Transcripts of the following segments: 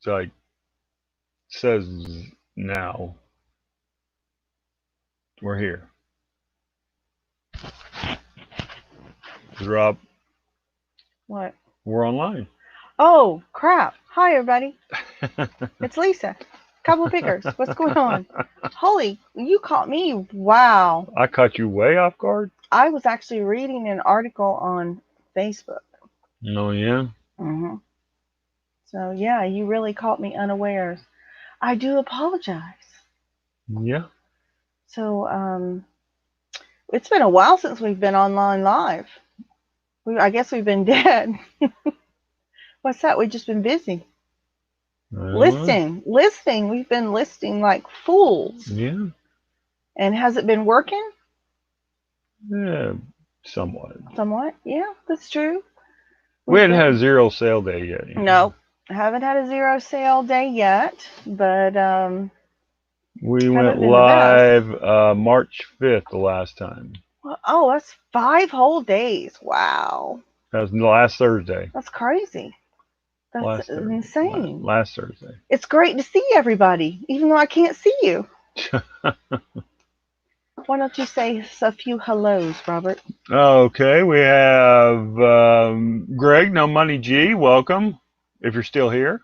like says now we're here. Rob, What? we're online. Oh, crap. Hi, everybody. It's Lisa. Couple of pickers. What's going on? Holy, you caught me. Wow. I caught you way off guard. I was actually reading an article on Facebook. Oh yeah. hmm So, yeah, you really caught me unawares. I do apologize. Yeah. So, it's been a while since we've been online live. I guess we've been dead. What's that? We've just been busy. Uh, Listing. We've been listing like fools. yeah. And has it been working? Yeah. Somewhat. Somewhat. Yeah, that's true. We We've hadn't had a been. zero sale day yet. No, I haven't had a zero sale day yet, but We went haven't been the best. live March 5th the last time. Well, oh, that's 5 whole days. Wow, That was last Thursday. that's crazy. That's Last Thursday. insane. Last Thursday. It's great to see everybody, even though I can't see you. Why don't you say a few hellos, Robert? Okay, we have Greg, No Money G. Welcome, if you're still here.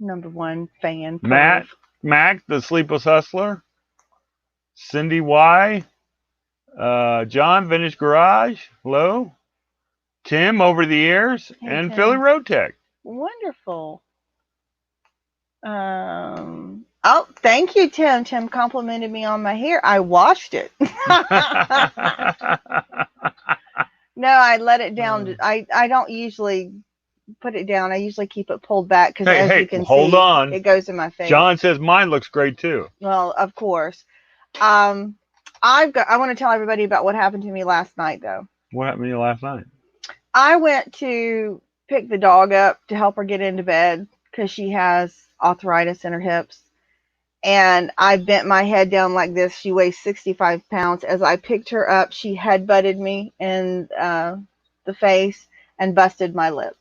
#1 fan. Matt, Mac, the Sleepless Hustler. Cindy Y. John, Vintage Garage. Hello. Tim, Over the Ears. Hey, and Tim. Philly Road Tech. Wonderful. Oh, thank you, Tim. Tim complimented me on my hair. I washed it. No, I let it down. I don't usually put it down. I usually keep it pulled back because, as you can hold see, on. it goes in my face. John says mine looks great too. Well, of course. I want to tell everybody about what happened to me last night, though. What happened to you last night? I went to pick the dog up to help her get into bed because she has arthritis in her hips. And I bent my head down like this. She weighs 65 pounds. As I picked her up, she headbutted me in the face and busted my lip.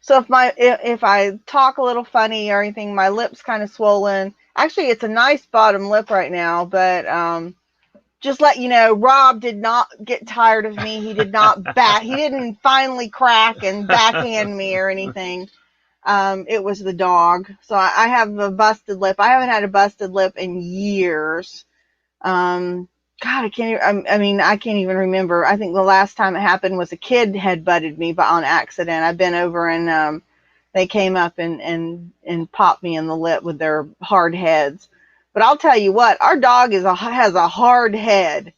So if I talk a little funny or anything, my lip's kind of swollen. Actually, it's a nice bottom lip right now, but just let you know, Rob did not get tired of me. He did not he didn't finally crack and backhand me or anything. It was the dog. So I have a busted lip. I haven't had a busted lip in years. God, I can't even remember. I think the last time it happened was a kid headbutted me on accident. I've been over and they came up and popped me in the lip with their hard heads. But I'll tell you what, our dog has a hard head.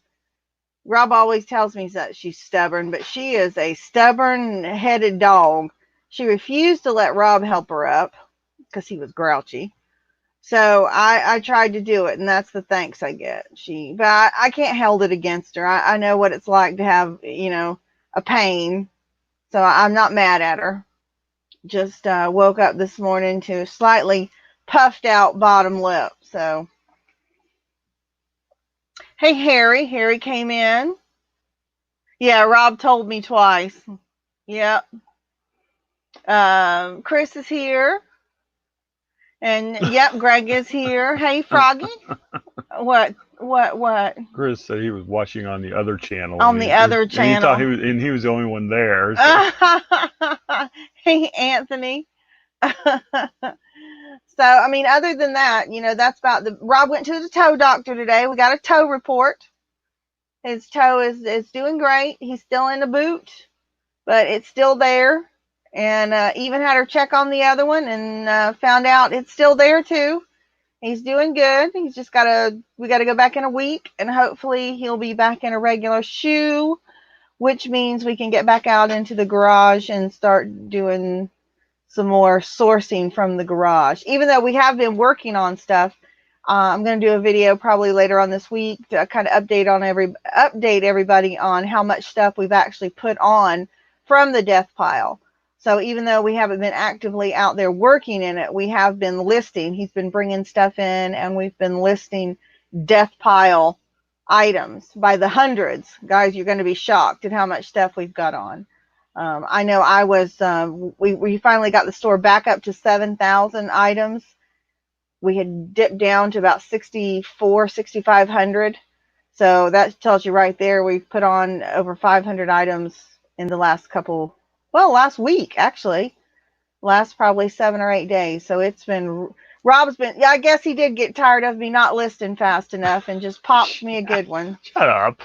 Rob always tells me that she's stubborn, but she is a stubborn-headed dog. She refused to let Rob help her up because he was grouchy. So I tried to do it, and that's the thanks I get. But I can't hold it against her. I know what it's like to have, a pain. So I'm not mad at her. Just woke up this morning to a slightly puffed out bottom lip. So, hey, Harry. Harry came in. Yeah, Rob told me twice. Yep. Chris is here. And yep, Greg is here. Hey, Froggy. What? Chris said he was watching on the other channel. On the other channel. He thought he was the only one there. So. Hey, Anthony. So, I mean, other than that, that's about Rob went to the toe doctor today. We got a toe report. His toe is doing great. He's still in the boot, but it's still there. And even had her check on the other one and found out it's still there too. He's doing good. He's just we got to go back in a week, and hopefully he'll be back in a regular shoe, which means we can get back out into the garage and start doing some more sourcing from the garage. Even though we have been working on stuff, I'm going to do a video probably later on this week to kind of update everybody on how much stuff we've actually put on from the death pile. So even though we haven't been actively out there working in it, we have been listing. He's been bringing stuff in, and we've been listing death pile items by the hundreds. Guys, you're going to be shocked at how much stuff we've got on. I know I was, we finally got the store back up to 7,000 items. We had dipped down to about 6,500. So that tells you right there, we've put on over 500 items in the last week, actually. Last probably 7 or 8 days. So it's been, Rob's been, yeah, I guess he did get tired of me not listing fast enough and just popped me a good one. Shut up.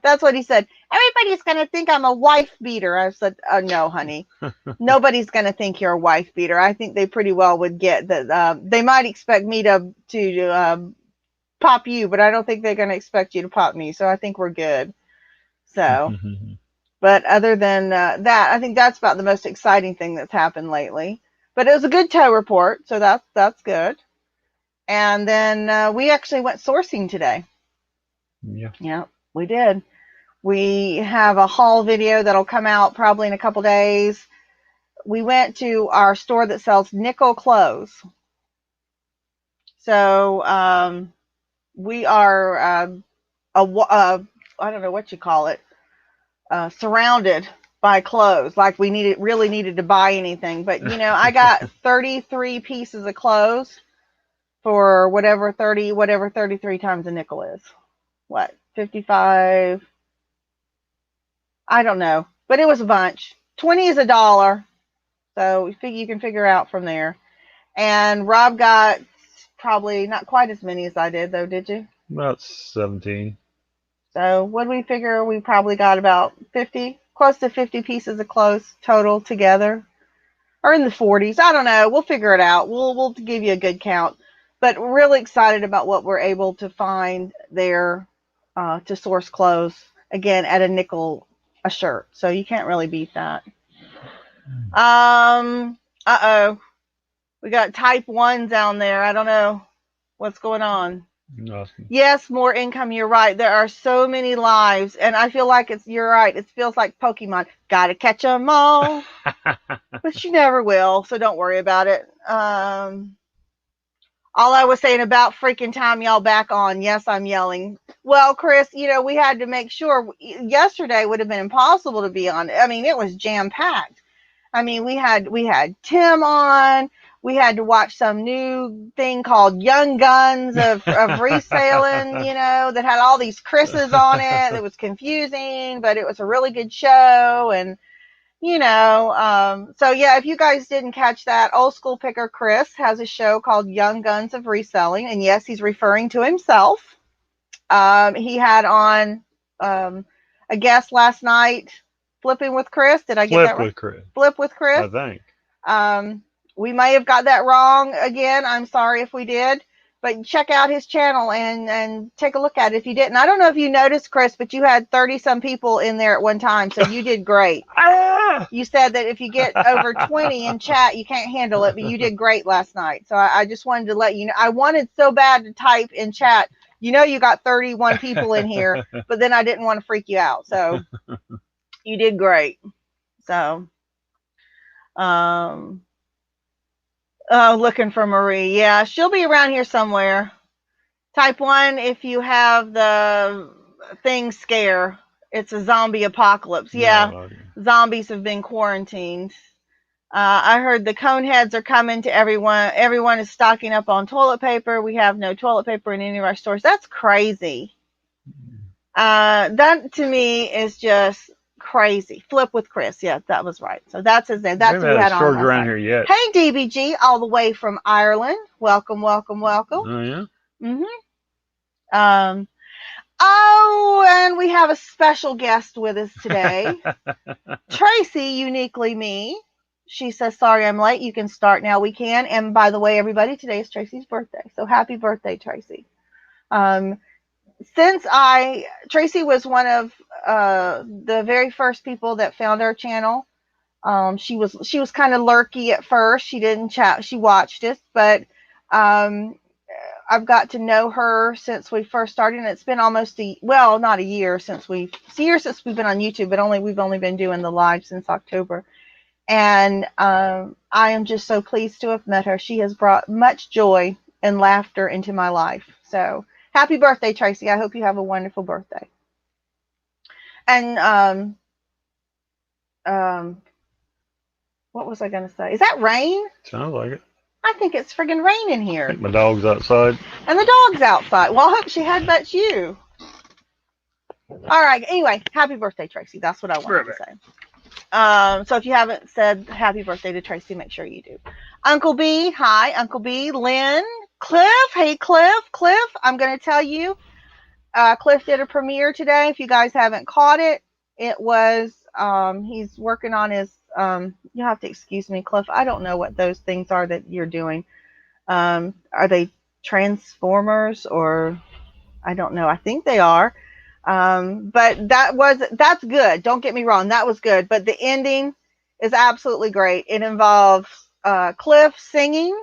That's what he said. Everybody's going to think I'm a wife beater. I said, oh, no, honey. Nobody's going to think you're a wife beater. I think they pretty well would get that. They might expect me to pop you, but I don't think they're going to expect you to pop me. So I think we're good. So, but other than that, I think that's about the most exciting thing that's happened lately. But it was a good tow report, so that's good. And then we actually went sourcing today. Yeah, we did. We have a haul video that'll come out probably in a couple days. We went to our store that sells nickel clothes. So we are I don't know what you call it, surrounded by clothes. Like we really needed to buy anything. But I got 33 pieces of clothes for whatever 33 times a nickel is. What, 55? I don't know, but it was a bunch. 20 is $1, so you can figure out from there. And Rob got probably not quite as many as I did, though, did you? About 17. So what do we figure? We probably got about 50, close to 50 pieces of clothes total together, or in the 40s. I don't know. We'll figure it out. We'll give you a good count. But we're really excited about what we're able to find there to source clothes, again, at a nickel a shirt. So you can't really beat that. We got type 1s down there. I don't know what's going on. Nothing. Yes, more income. You're right. There are so many lives, and I feel like you're right. It feels like Pokemon. Gotta catch them all, but you never will. So don't worry about it. All I was saying about freaking time y'all back on. Yes, I'm yelling. Well, Chris, we had to make sure. Yesterday would have been impossible to be on. I mean, it was jam packed. I mean, we had Tim on. We had to watch some new thing called Young Guns of reselling, that had all these Chris's on it. It was confusing, but it was a really good show. And, so yeah, if you guys didn't catch that, Old School Picker Chris has a show called Young Guns of Reselling. And yes, he's referring to himself. He had on a guest last night, Flipping with Chris. Did I get that right? Flip with Chris. I think. We may have got that wrong again. I'm sorry if we did. But check out his channel and take a look at it if you didn't. I don't know if you noticed, Chris, but you had 30-some people in there at one time, so you did great. You said that if you get over 20 in chat, you can't handle it, but you did great last night. So I just wanted to let you know. I wanted so bad to type in chat, you got 31 people in here, but then I didn't want to freak you out. So you did great. So, looking for Marie. Yeah, she'll be around here somewhere. Type 1 if you have the thing scare. It's a zombie apocalypse. Yeah, no, zombies have been quarantined. I heard the Coneheads are coming to everyone. Everyone is stocking up on toilet paper. We have no toilet paper in any of our stores. That's crazy. That to me is just crazy. Flip with Chris. Yeah, that was right. So that's his name. That's who we had on around here yet. Hey, DBG, all the way from Ireland. Welcome, welcome, welcome. Oh, yeah? Mm-hmm. Oh, and we have a special guest with us today. Tracy, uniquely me. She says, sorry I'm late. You can start now. We can. And by the way, everybody, today is Tracy's birthday. So happy birthday, Tracy. Tracy was one of the very first people that found our channel. She was kind of lurky at first. She didn't chat. She watched us, but I've got to know her since we first started, and it's been almost not a year since we've been on YouTube, but we've only been doing the live since October. And I am just so pleased to have met her. She has brought much joy and laughter into my life. So happy birthday, Tracy. I hope you have a wonderful birthday. And what was I going to say? Is that rain? Sounds like it. I think it's friggin' rain in I here. think my dog's outside. And the dog's outside. Well, I hope she headbutts you. All right. Anyway, happy birthday, Tracy. That's what I wanted to say. So if you haven't said happy birthday to Tracy, make sure you do. Uncle B, hi. Uncle B, Lynn, Cliff. Hey, Cliff. Cliff, I'm going to tell you, Cliff did a premiere today. If you guys haven't caught it, it was, he's working on his, you have to excuse me, Cliff. I don't know what those things are that you're doing. Are they Transformers or I don't know. I think they are. But that's good. Don't get me wrong. That was good. But the ending is absolutely great. It involves Cliff singing,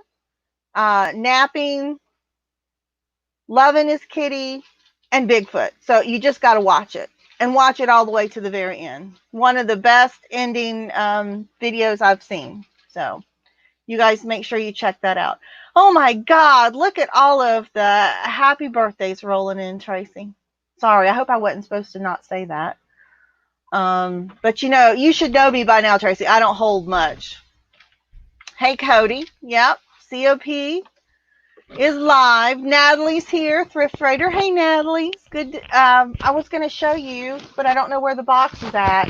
napping, loving his kitty, and Bigfoot. So you just got to watch it and watch it all the way to the very end. One of the best ending videos I've seen. So you guys make sure you check that out. Oh my God, look at all of the happy birthdays rolling in, Tracy. Sorry, I hope I wasn't supposed to not say that. But you should know me by now, Tracy. I don't hold much. Hey, Cody. Yep. COP is live. Natalie's here. Thrift Raider. Hey, Natalie. It's good. I was going to show you, but I don't know where the box is at.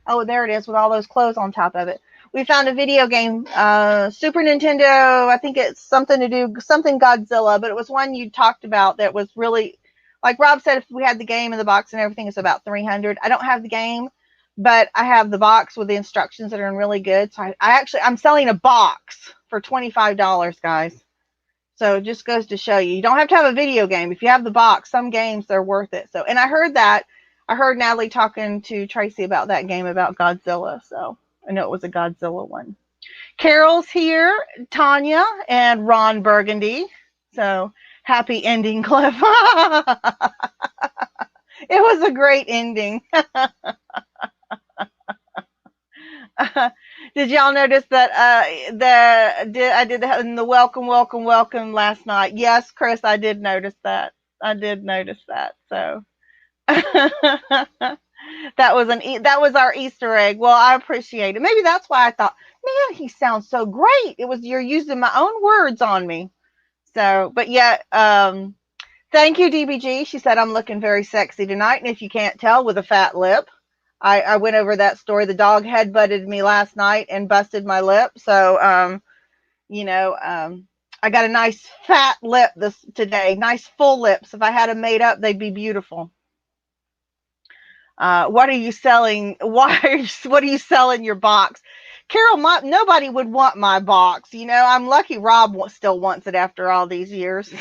Oh, there it is with all those clothes on top of it. We found a video game, Super Nintendo. I think it's something Godzilla, but it was one you talked about that was really, like Rob said, if we had the game in the box and everything, it's about $300. I don't have the game, but I have the box with the instructions that are really good. So I'm selling a box for $25, guys. So it just goes to show you don't have to have a video game. If you have the box, some games, they're worth it. So, and I heard Natalie talking to Tracy about that game about Godzilla. So I know it was a Godzilla one. Carol's here, Tanya, and Ron Burgundy. So happy ending, Cliff. It was a great ending. Did y'all notice that I did the welcome last night? Yes, Chris, I did notice that. So that was our Easter egg. Well, I appreciate it. Maybe that's why I thought, man, he sounds so great. You're using my own words on me. So, but yet, thank you, DBG. She said I'm looking very sexy tonight, and if you can't tell, with a fat lip. I went over that story. The dog headbutted me last night and busted my lip. So, I got a nice fat lip today. Nice full lips. If I had them made up, they'd be beautiful. What are you selling? What are you selling your box? Carol, nobody would want my box. I'm lucky Rob still wants it after all these years.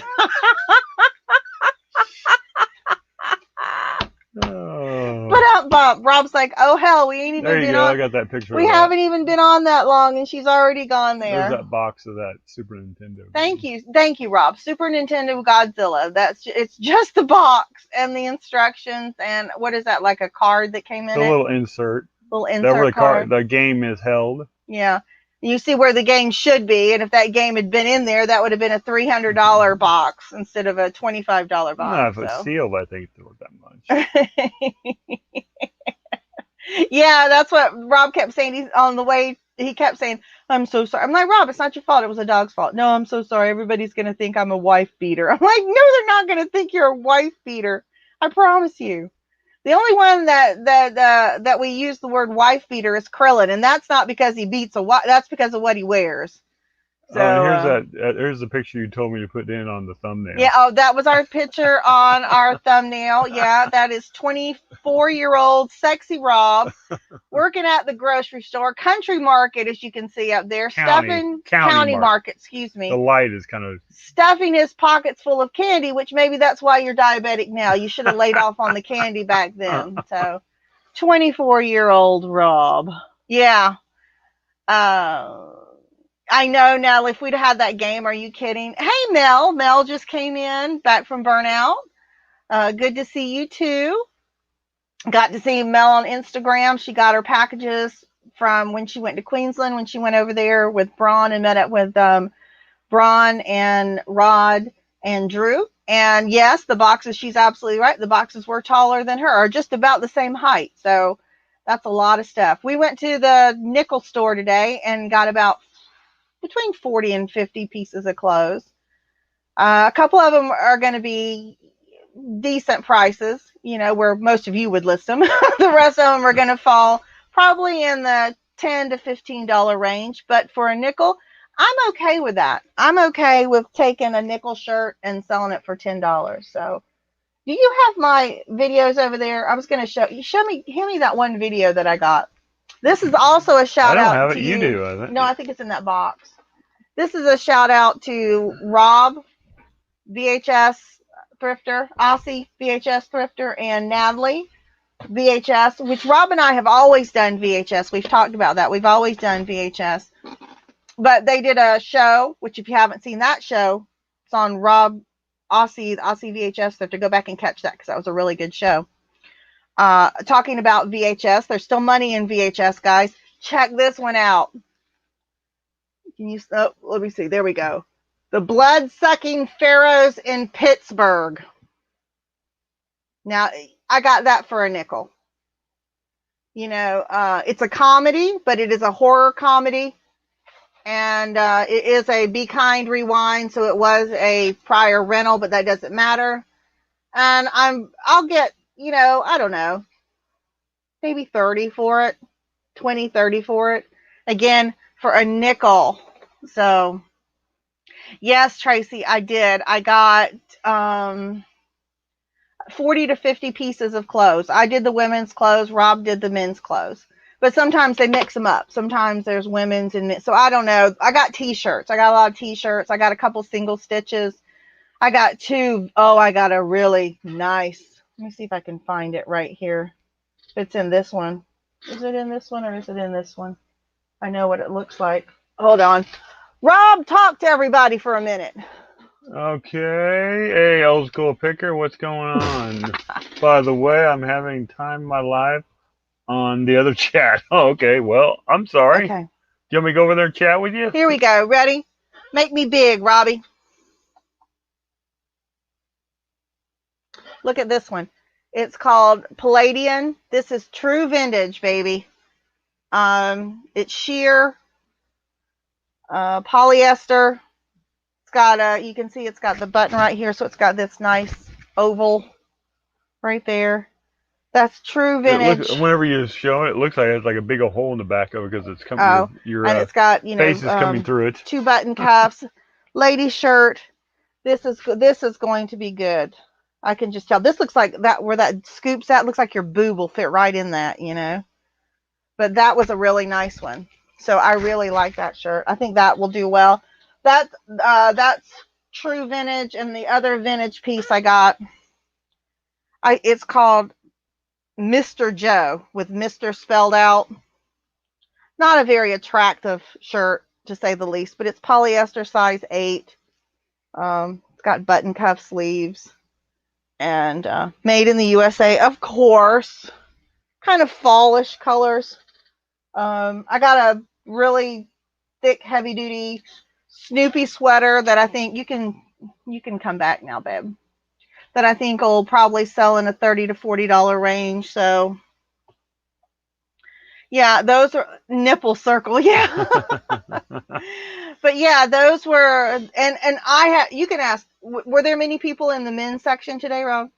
But Rob's like, oh hell, we ain't even there you been go. on. I got that picture. We haven't even been on that long, and she's already gone there. There's that box of that Super Nintendo. Thank you, Rob. Super Nintendo Godzilla. It's just the box and the instructions, and what is that, like a card that came in? A little insert. Where card. The game is held. Yeah. You see where the game should be, and if that game had been in there, that would have been a $300 box instead of a $25 box. No, if it's sealed, I think it's worth that much. Yeah, that's what Rob kept saying. He's on the way. He kept saying, I'm so sorry. I'm like, Rob, it's not your fault. It was a dog's fault. No, I'm so sorry. Everybody's going to think I'm a wife beater. I'm like, no, they're not going to think you're a wife beater. I promise you. The only one that we use the word wife beater is Krillin, and that's not because he beats a wife. That's because of what he wears. So here's the picture you told me to put in on the thumbnail. Yeah, that was our picture on our thumbnail. Yeah, that is 24-year-old sexy Rob working at the grocery store, Country Market, as you can see up there, County Market. Excuse me. The light is kind of stuffing his pockets full of candy, which maybe that's why you're diabetic now. You should have laid off on the candy back then. So, 24-year-old Rob. Yeah. I know, Nell, if we'd had that game, are you kidding? Hey, Mel. Mel just came in, back from Burnout. Good to see you, too. Got to see Mel on Instagram. She got her packages from when she went to Queensland, when she went over there with Braun and met up with Braun and Rod and Drew. And, yes, the boxes, she's absolutely right. The boxes were taller than her, or just about the same height. So, That's a lot of stuff. We went to the nickel store today and got about between 40 and 50 pieces of clothes. A couple of them are going to be decent prices, where most of you would list them. The rest of them are going to fall probably in the $10 to $15 range. But for a nickel, I'm okay with that. I'm okay with taking a nickel shirt and selling it for $10. So, do you have my videos over there? I was going to hand me that one video that I got. This is also a I shout don't out have to it. you. You do, I think. No, I think it's in that box. This is a shout out to Rob, VHS Thrifter, Aussie VHS Thrifter, and Natalie VHS, which Rob and I have always done VHS. We've talked about that. We've always done VHS. But they did a show, which if you haven't seen that show, it's on Rob Aussie VHS Thrifter. Go back and catch that because that was a really good show. Talking about VHS. There's still money in VHS, guys. Check this one out. Let me see. There we go. The Blood-Sucking Pharaohs in Pittsburgh. Now, I got that for a nickel. It's a comedy, but it is a horror comedy. And it is a Be Kind Rewind, so it was a prior rental, but that doesn't matter. And I'll get, I don't know, maybe 30 for it, 20, 30 for it. Again, for a nickel. So, yes, Tracy, I did. I got 40 to 50 pieces of clothes. I did the women's clothes. Rob did the men's clothes. But sometimes they mix them up. Sometimes there's women's and men's. So I don't know. I got t-shirts. I got a lot of t-shirts. I got a couple single stitches. I got two. Oh, I got a really nice. Let me see if I can find it right here. It's in this one. Is it in this one or is it in this one? I know what it looks like. Hold on. Rob, talk to everybody for a minute. Okay. Hey, old school picker, what's going on? By the way, I'm having time of my life on the other chat. Oh, okay. Well, I'm sorry. Okay. Do you want me to go over there and chat with you? Here we go. Ready? Make me big, Robbie. Look at this one. It's called Palladian. This is true vintage, baby. It's sheer, polyester. It's got you can see it's got the button right here, so it's got this nice oval right there. That's true vintage. Whenever you show it, it looks like it has like a big old hole in the back of it because it's coming. Oh, and it's got face is coming through it. 2 button cuffs, lady shirt. This is going to be good. I can just tell. This looks like that where that scoops at. Looks like your boob will fit right in that, But that was a really nice one. So I really like that shirt. I think that will do well. That's true vintage, and the other vintage piece I got. It's called Mr. Joe with Mr. spelled out. Not a very attractive shirt to say the least, but it's polyester size 8. It's got button cuff sleeves and made in the USA, of course. Kind of fallish colors. I got a really thick, heavy duty Snoopy sweater that I think you can come back now, babe. That I think will probably sell in a $30 to $40 range. So, yeah, those are nipple circle. Yeah. But yeah, those were, and you can ask, were there many people in the men's section today, Rob?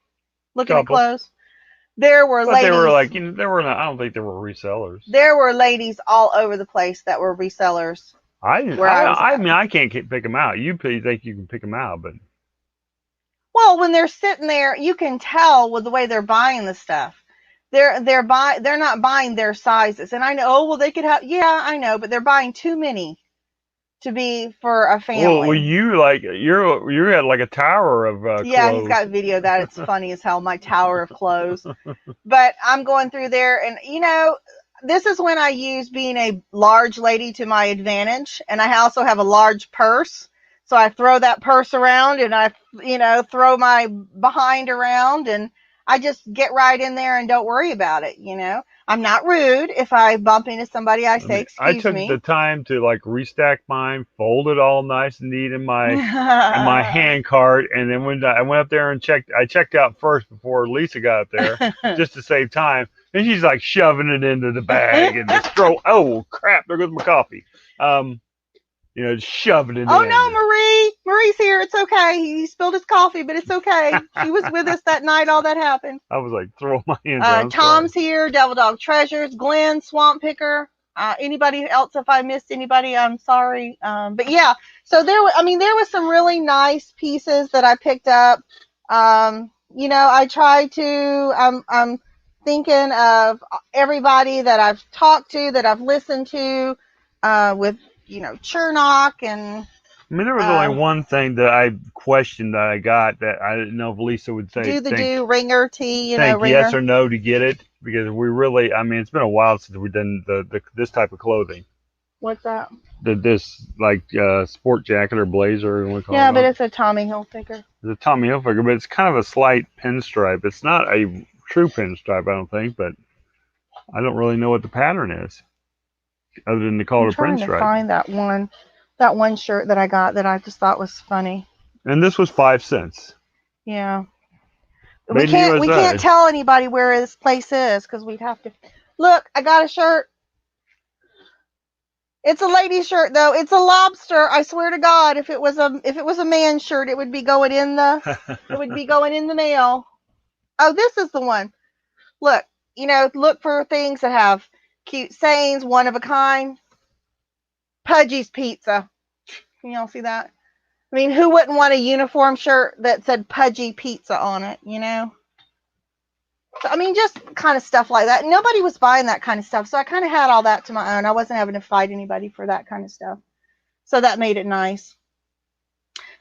Looking at clothes? There were ladies. They were like, there were not, I don't think there were resellers. There were ladies all over the place that were resellers. I mean, I can't pick them out. You think you can pick them out, but. Well, when they're sitting there, you can tell with the way they're buying the stuff. They're not buying their sizes. And I know, they could have, yeah, I know, but they're buying too many to be for a family. Well, you're at like a tower of clothes. Yeah, he's got video of that. It's funny as hell, my tower of clothes. But I'm going through there, and this is when I use being a large lady to my advantage, and I also have a large purse. So I throw that purse around, and I, throw my behind around, and I just get right in there and don't worry about it. I'm not rude. If I bump into somebody, I I say, mean, I excuse took the me. time to like restack mine, fold it all nice and neat in my hand cart, and then when I went up there and I checked out first before Lisa got up there, just to save time. And she's like shoving it into the bag and just oh crap, there goes my coffee. Just shoving it Oh in. no, Marie! Marie's here. It's okay. He spilled his coffee, but it's okay. She was with us that night. All that happened. I was like throwing my hands around. Tom's here. Devil Dog Treasures. Glenn, Swamp Picker. Anybody else? If I missed anybody, I'm sorry. But yeah, so there was some really nice pieces that I picked up. I tried to. I'm thinking of everybody that I've talked to, that I've listened to, with Chernock and. I mean, there was only one thing that I questioned that I got that I didn't know if Lisa would say. Ringer tea, think ringer. yes or no to get it, because we really, I mean, it's been a while since we've done this type of clothing. What's that? This like sport jacket or blazer. Yeah, but it's a Tommy Hilfiger. It's a Tommy Hilfiger, but it's kind of a slight pinstripe. It's not a true pinstripe, I don't think, but I don't really know what the pattern is, other than to call it a pinstripe. I'm trying to find that one shirt that I got that I just thought was funny. And this was 5 cents. Yeah. We can't tell anybody where this place is because we'd have to. Look, I got a shirt. It's a lady shirt though. It's a lobster. I swear to God, if it was a man's shirt, it would be going in the mail. Oh, this is the one. Look, look for things that have cute sayings, one of a kind. Pudgy's Pizza. Can y'all see that? I mean, who wouldn't want a uniform shirt that said Pudgy Pizza on it, So, I mean, just kind of stuff like that. Nobody was buying that kind of stuff, so I kind of had all that to my own. I wasn't having to fight anybody for that kind of stuff. So that made it nice.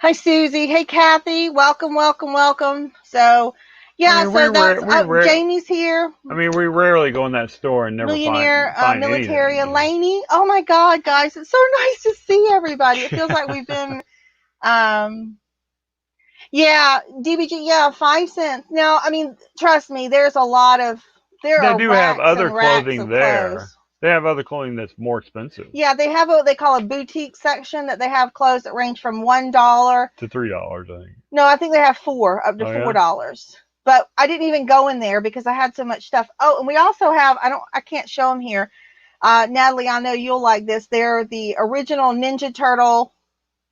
Hi, Susie. Hey, Kathy. Welcome, welcome, welcome. So, yeah, Jamie's here. I mean, we rarely go in that store and never find military anything. Laney. Oh, my God, guys. It's so nice to see everybody. It feels like we've been... Yeah, DBG, yeah, 5 cents. Now, I mean, trust me, there's a lot of They do have other clothing there. They have other clothing that's more expensive. Yeah, they have what they call a boutique section that they have clothes that range from $1 to $3, I think. No, I think they have up to $4. Yeah? But I didn't even go in there because I had so much stuff. Oh, and we also have I can't show them here. Natalie, I know you'll like this. They're the original Ninja Turtle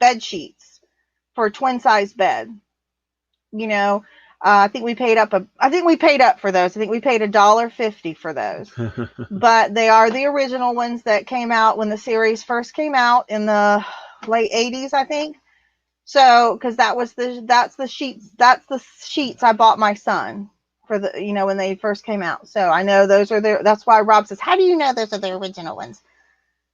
bed sheets for a twin size bed. I think we paid up for those. I think we paid $1.50 for those. But they are the original ones that came out when the series first came out in the late 80s, I think. So, because that's the sheets I bought my son for when they first came out. So I know those are that's why Rob says, how do you know those are the original ones?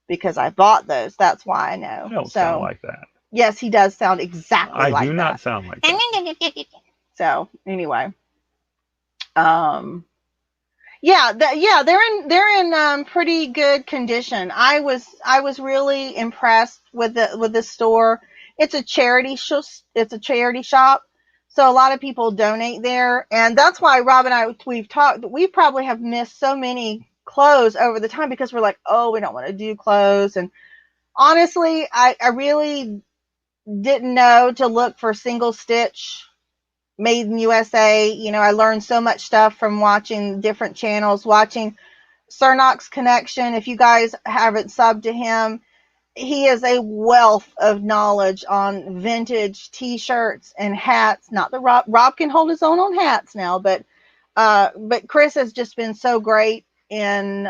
Because I bought those. That's why I know. I don't sound like that. Yes, he does sound exactly like that. I do not sound like that. So anyway, yeah, they're in pretty good condition. I was really impressed with the store. It's a charity shop, so a lot of people donate there, and that's why Rob and I we've talked. We probably have missed so many clothes over the time because we're like, oh, we don't want to do clothes, and honestly, I really didn't know to look for single stitch made in USA. I learned so much stuff from watching different channels, watching Cernock's Connection. If you guys haven't subbed to him, he is a wealth of knowledge on vintage t-shirts and hats. Not that Rob can hold his own on hats now, but Chris has just been so great in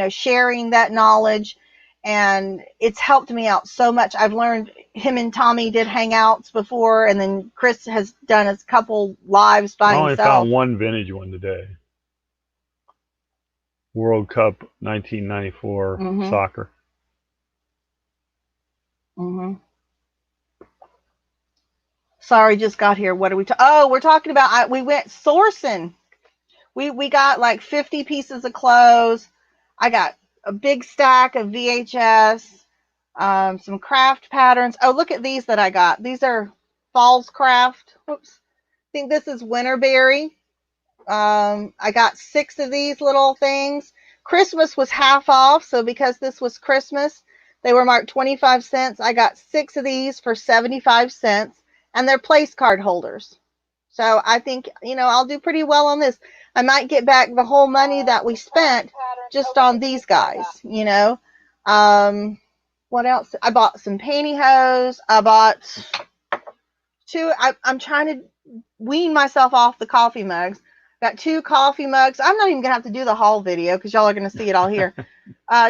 sharing that knowledge. And it's helped me out so much. I've learned him and Tommy did hangouts before, and then Chris has done a couple lives by himself. I only found one vintage one today. World Cup 1994 soccer. Sorry, just got here. What are we we're talking about, we went sourcing. We got like 50 pieces of clothes. I got a big stack of VHS, some craft patterns. Oh, look at these that I got. These are Falls Craft. Oops. I think this is Winterberry. I got 6 of these little things. Christmas was half off, so because this was Christmas, they were marked 25 cents. I got 6 of these for 75 cents, and they're place card holders. So I think, I'll do pretty well on this. I might get back the whole money that we spent just on these guys. What else? I bought some pantyhose. I bought 2. I'm trying to wean myself off the coffee mugs. Got 2 coffee mugs. I'm not even going to have to do the haul video because y'all are going to see it all here.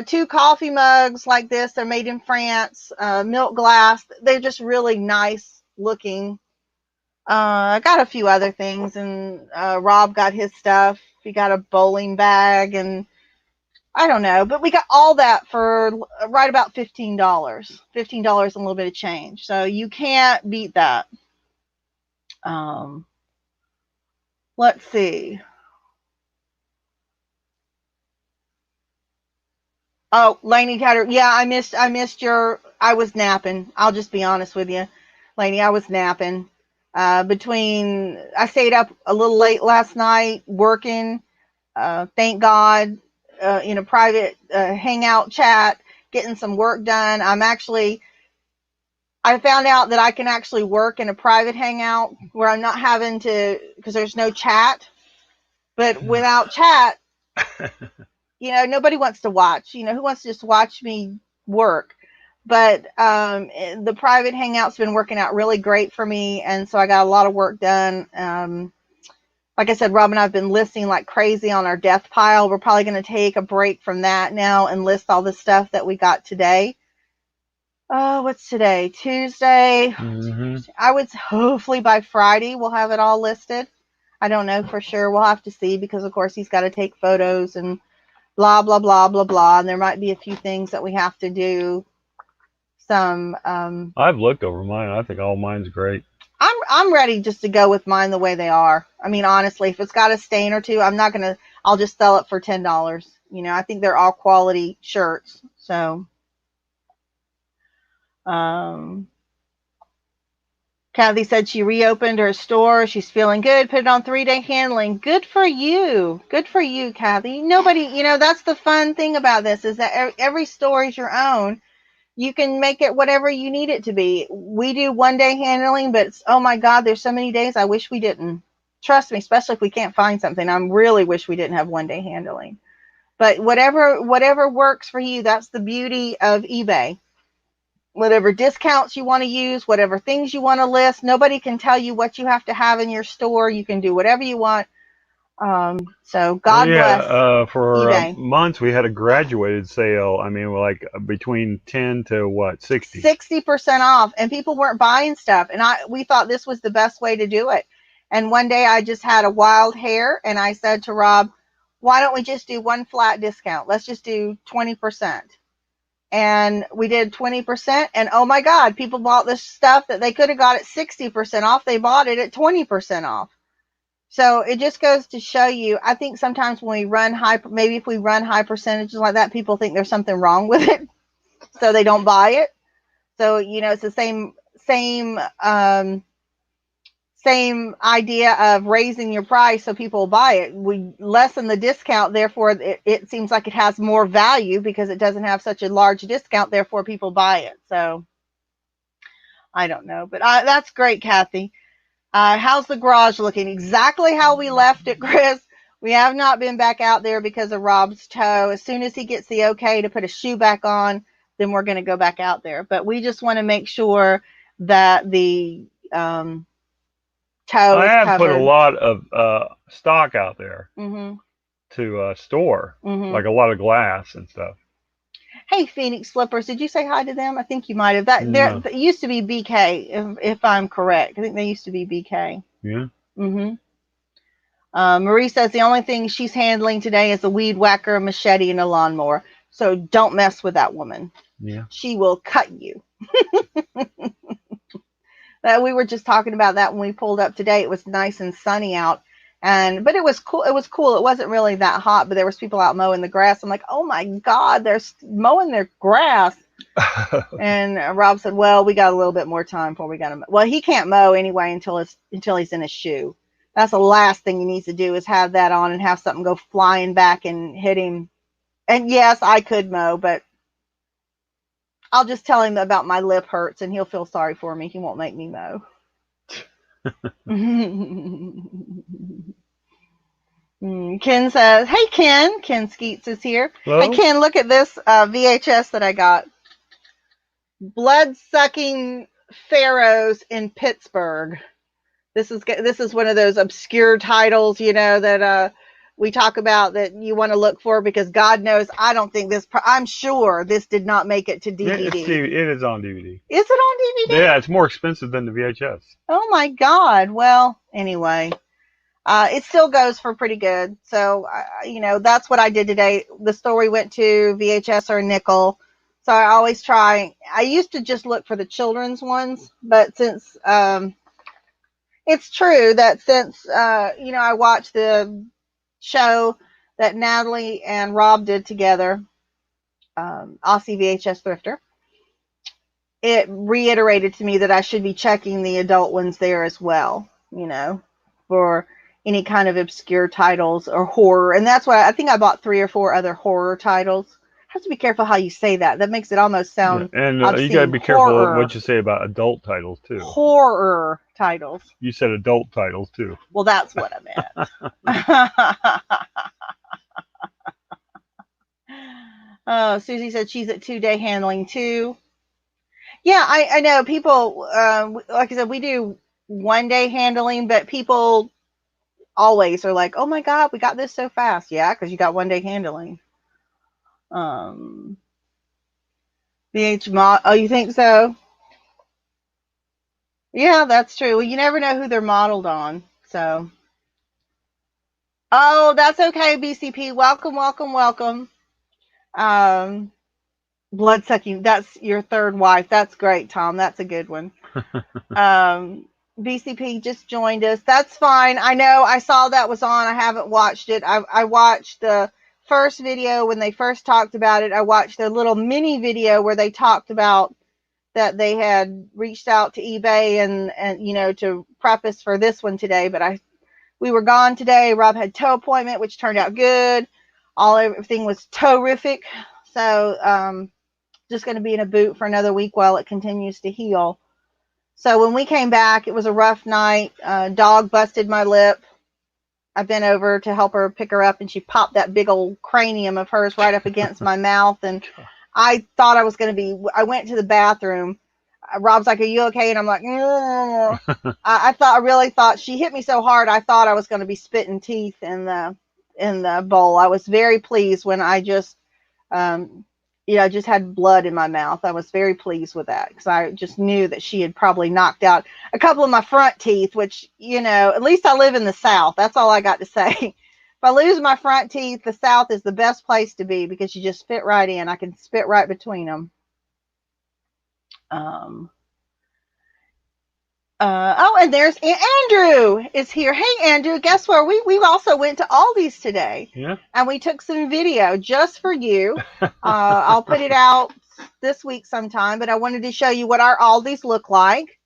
2 coffee mugs like this. They're made in France. Milk glass. They're just really nice looking. I got a few other things, and Rob got his stuff. He got a bowling bag, and I don't know, but we got all that for right about $15. $15 and a little bit of change. So you can't beat that. Let's see. Oh, Lainey Cutter. Yeah, I missed I was napping. I'll just be honest with you. Lainey, I was napping. I stayed up a little late last night working. Thank God, in a private hangout chat, getting some work done. I found out that I can actually work in a private hangout where I'm not having to, because there's no chat. But without chat, nobody wants to watch. Who wants to just watch me work? But the private hangout's been working out really great for me, and so I got a lot of work done. Like I said, Rob and I have been listing like crazy on our death pile. We're probably going to take a break from that now and list all the stuff that we got today. What's today? Tuesday. Mm-hmm. I would hopefully by Friday we'll have it all listed. I don't know for sure. We'll have to see because, of course, he's got to take photos and blah, blah, blah, blah, blah. And there might be a few things that we have to do. I've looked over mine. I think all mine's great. I'm ready just to go with mine the way they are. I mean, honestly, if it's got a stain or two, I'll just sell it for $10. I think they're all quality shirts. So, Kathy said she reopened her store. She's feeling good. Put it on 3-day handling. Good for you. Good for you, Kathy. Nobody, that's the fun thing about this is that every store is your own. You can make it whatever you need it to be. We do 1-day handling, but oh my God, there's so many days I wish we didn't. Trust me, especially if we can't find something. I really wish we didn't have 1-day handling. But whatever works for you, that's the beauty of eBay. Whatever discounts you want to use, whatever things you want to list, nobody can tell you what you have to have in your store. You can do whatever you want. So God bless. For eBay. months we had a graduated sale. I mean, like between 10 to what, 60? 60% off, and people weren't buying stuff. And we thought this was the best way to do it. And one day I just had a wild hair, and I said to Rob, "Why don't we just do one flat discount? Let's just do 20%." And we did 20%, and oh my God, people bought this stuff that they could have got at 60% off. They bought it at 20% off. So it just goes to show you, I think sometimes when we run maybe if we run high percentages like that, people think there's something wrong with it. So they don't buy it. So, it's the same idea of raising your price so people buy it. We lessen the discount, therefore it seems like it has more value because it doesn't have such a large discount, therefore people buy it. So I don't know, but that's great, Kathy. How's the garage looking? Exactly how we left it, Chris. We have not been back out there because of Rob's toe. As soon as he gets the okay to put a shoe back on, then we're going to go back out there. But we just want to make sure that the toe is covered. I have put a lot of stock out there to store, like a lot of glass and stuff. Hey, Phoenix Slippers, did you say hi to them? I think you might have. That used to be BK, if I'm correct. I think they used to be BK. Yeah. Marie says the only thing she's handling today is a weed whacker, a machete, and a lawnmower. So don't mess with that woman. Yeah. She will cut you. We were just talking about that when we pulled up today. It was nice and sunny out. But it was cool. It wasn't really that hot, but there was people out mowing the grass. I'm like, oh my God, they're mowing their grass. And Rob said, well, we got a little bit more time before we got to mow. Well, he can't mow anyway until he's in a shoe. That's the last thing he needs to do is have that on and have something go flying back and hit him. And yes, I could mow, but I'll just tell him about my lip hurts and he'll feel sorry for me. He won't make me mow. Ken says, hey, Ken. Ken Skeets is here. Hello? Hey, Ken, look at this VHS that I got. Blood-sucking pharaohs in Pittsburgh. This is one of those obscure titles, that we talk about that you want to look for because God knows I'm sure this did not make it to DVD. It is on DVD. Is it on DVD? Yeah, it's more expensive than the VHS. Oh my God. Well, anyway, it still goes for pretty good. So, that's what I did today. The store we went to, VHS or a nickel. So I always try. I used to just look for the children's ones, but since it's true that since, I watched the show that Natalie and Rob did together, Aussie VHS Thrifter, it reiterated to me that I should be checking the adult ones there as well, for any kind of obscure titles or horror. And that's why I think I bought 3 or 4 other horror titles. Have to be careful how you say that. That makes it almost sound and obscene. You got to be careful what you say about adult titles too. Horror titles. You said adult titles too. Well, that's what I meant. Susie said she's at 2-day handling too. Yeah, I know people. Like I said, we do 1-day handling, but people always are like, "Oh my God, we got this so fast." Yeah, because you got 1-day handling. VH mod. Oh, you think so? Yeah, that's true. Well, you never know who they're modeled on. So. Oh, that's okay, BCP. Welcome, welcome, welcome. Blood sucking. That's your third wife. That's great, Tom. That's a good one. BCP just joined us. That's fine. I know. I saw that was on. I haven't watched it. I watched the first video when they first talked about it. I watched their little mini video where they talked about that they had reached out to eBay and to preface for this one today. But we were gone today. Rob had toe appointment, which turned out good. Everything was terrific. So just going to be in a boot for another week while it continues to heal. So when we came back, it was a rough night. Dog busted my lip. I bent over to help her pick her up, and she popped that big old cranium of hers right up against my mouth. And I thought I was going to be, I went to the bathroom. Rob's like, "Are you okay?" And I'm like, I really thought she hit me so hard. I thought I was going to be spitting teeth in the bowl. I was very pleased when I just, I just had blood in my mouth. I was very pleased with that because I just knew that she had probably knocked out a couple of my front teeth, which, at least I live in the South. That's all I got to say. If I lose my front teeth, the South is the best place to be because you just fit right in. I can spit right between them. And there's Andrew is here. Hey, Andrew, guess where? We also went to Aldi's today. Yeah. And we took some video just for you. I'll put it out this week sometime, but I wanted to show you what our Aldi's look like.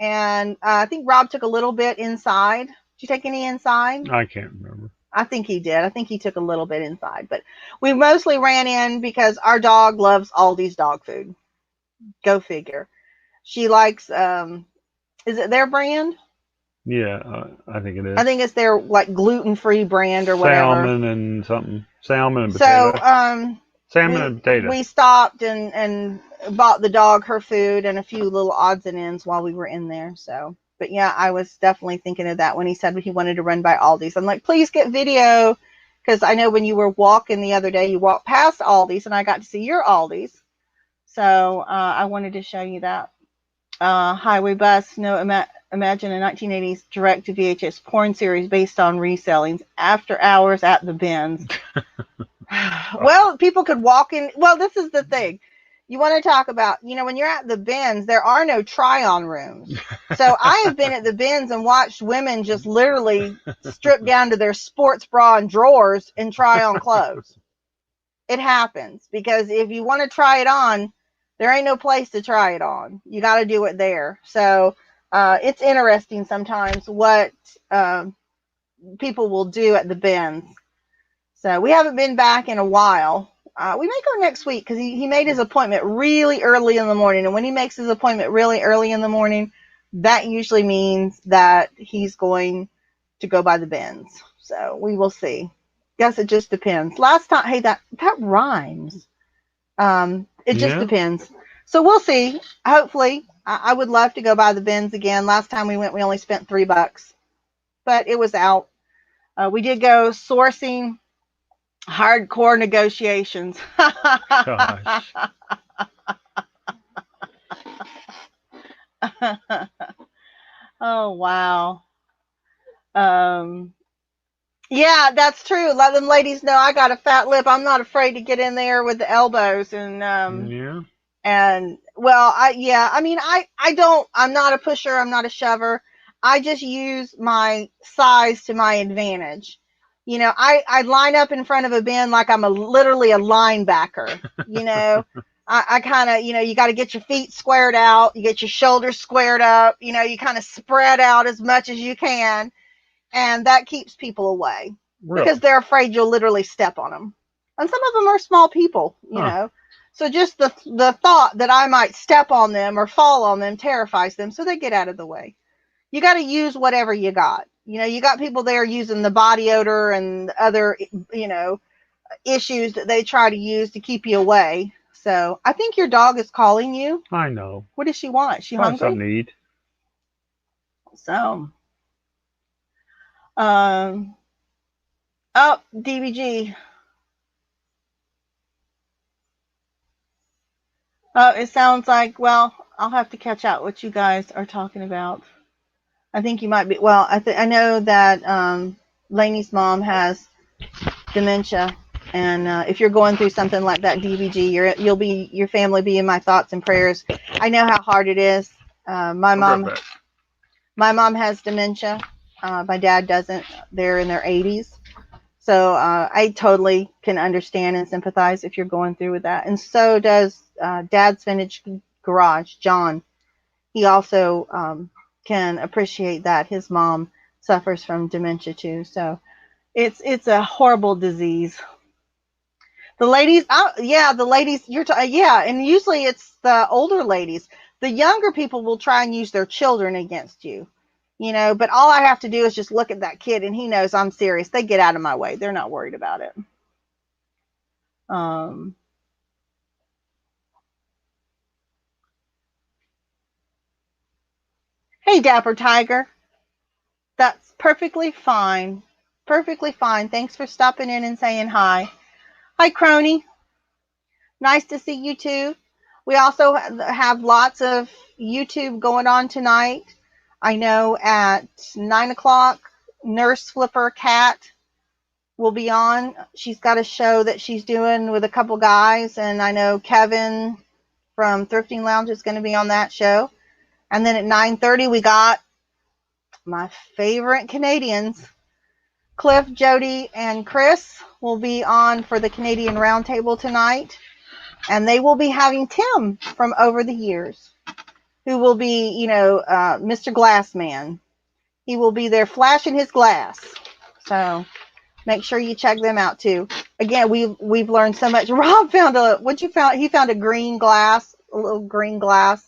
And I think Rob took a little bit inside. Did you take any inside? I can't remember. I think he did. I think he took a little bit inside, but we mostly ran in because our dog loves Aldi's dog food. Go figure. She likes, is it their brand? Yeah, I think it is. I think it's their gluten-free brand or whatever. Salmon and something. Salmon and potato. So, salmon and potato. We stopped and bought the dog her food and a few little odds and ends while we were in there. So, but yeah, I was definitely thinking of that when he said he wanted to run by Aldi's. I'm like, please get video, because I know when you were walking the other day, you walked past Aldi's and I got to see your Aldi's. So I wanted to show you that. Highway Bus, imagine a 1980s direct to VHS porn series based on resellings after hours at the bins. Well, people could walk in. Well, this is the thing. You want to talk about, when you're at the bins, there are no try-on rooms. So I have been at the bins and watched women just literally strip down to their sports bra and drawers and try on clothes. It happens because if you want to try it on, there ain't no place to try it on. You got to do it there. So it's interesting sometimes what people will do at the bins. So we haven't been back in a while. We may go next week because he made his appointment really early in the morning. And when he makes his appointment really early in the morning, that usually means that he's going to go by the bins. So we will see. Guess it just depends. Last time, hey, that rhymes. It just depends. So we'll see. Hopefully, I would love to go by the bins again. Last time we went, we only spent $3, but it was out. We did go sourcing, hardcore negotiations. Gosh. Oh, wow. Yeah, that's true. Let them ladies know I got a fat lip. I'm not afraid to get in there with the elbows and well, I'm not a pusher, I'm not a shover. I just use my size to my advantage. You know, I line up in front of a bin like I'm literally a linebacker. You know, I kind of, you got to get your feet squared out, you get your shoulders squared up, you kind of spread out as much as you can. And that keeps people away because they're afraid you'll literally step on them. And some of them are small people, you know. So just the thought that I might step on them or fall on them terrifies them. So they get out of the way. You got to use whatever you got. You got people there using the body odor and other, issues that they try to use to keep you away. So I think your dog is calling you. I know. What does she want? Is she hungry? Something to eat. So, DBG. It sounds like, well, I'll have to catch out what you guys are talking about. I think you might be, well, I know that Lainey's mom has dementia, and if you're going through something like that, DBG, your family be in my thoughts and prayers. I know how hard it is. My mom has dementia. My dad doesn't. They're in their 80s. So I totally can understand and sympathize if you're going through with that. And so does Dad's Vintage Garage, John. He also can appreciate that his mom suffers from dementia too. So it's a horrible disease. The ladies, the ladies, and usually it's the older ladies. The younger people will try and use their children against you. But all I have to do is just look at that kid and he knows I'm serious. They get out of my way. They're not worried about it. Hey, Dapper Tiger. That's perfectly fine. Perfectly fine. Thanks for stopping in and saying hi. Hi, Crony. Nice to see you too. We also have lots of YouTube going on tonight. I know at 9 o'clock, Nurse Flipper Cat will be on. She's got a show that she's doing with a couple guys, and I know Kevin from Thrifting Lounge is going to be on that show. And then at 9:30, we got my favorite Canadians, Cliff, Jody, and Chris will be on for the Canadian Roundtable tonight. And they will be having Tim from Over the Years, who will be, Mr. Glassman. He will be there flashing his glass. So make sure you check them out too. Again, we've learned so much. Rob found he found a green glass, a little green glass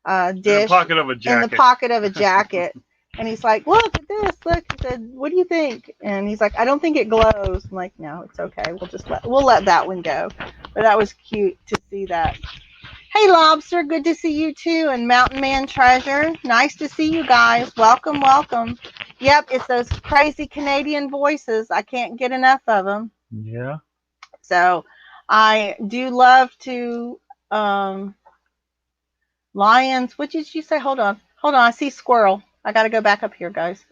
dish in the pocket of a jacket. In the pocket of a jacket. And he's like, look at this. Look. He said, what do you think? And he's like, I don't think it glows. I'm like, no, it's okay. We'll let that one go. But that was cute to see that. Hey, Lobster. Good to see you too. And Mountain Man Treasure. Nice to see you guys. Welcome, welcome. Yep, it's those crazy Canadian voices. I can't get enough of them. Yeah. So I do love to lions. What did you say? Hold on. I see squirrel. I got to go back up here, guys.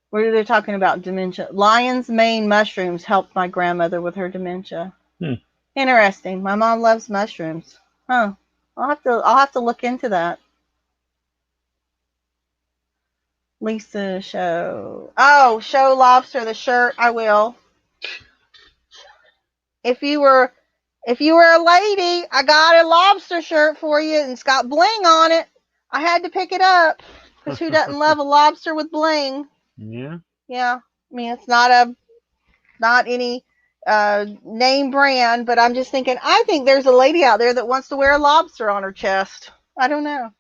Where they're talking about dementia. Lion's mane mushrooms helped my grandmother with her dementia. Interesting. My mom loves mushrooms. Huh. I'll have to look into that. Lisa show. Oh, show Lobster the shirt. I will. If you were a lady, I got a Lobster shirt for you, and it's got bling on it. I had to pick it up because who doesn't love a lobster with bling? Yeah. Yeah. I mean, it's not any name brand, but I'm just thinking, I think there's a lady out there that wants to wear a lobster on her chest. I don't know.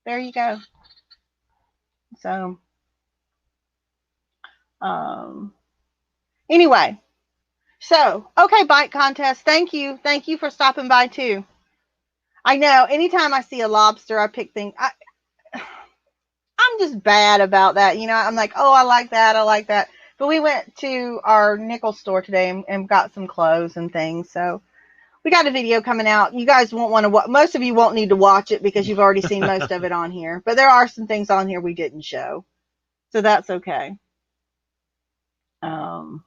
There you go. So, um, anyway, so okay, bite contest. Thank you for stopping by too. I know. Anytime I see a lobster, I pick things. I'm just bad about that. You know, I'm like, oh, I like that. I like that. But we went to our nickel store today and got some clothes and things. So we got a video coming out. You guys won't want to watch. Most of you won't need to watch it because you've already seen most of it on here. But there are some things on here we didn't show. So that's okay. Um,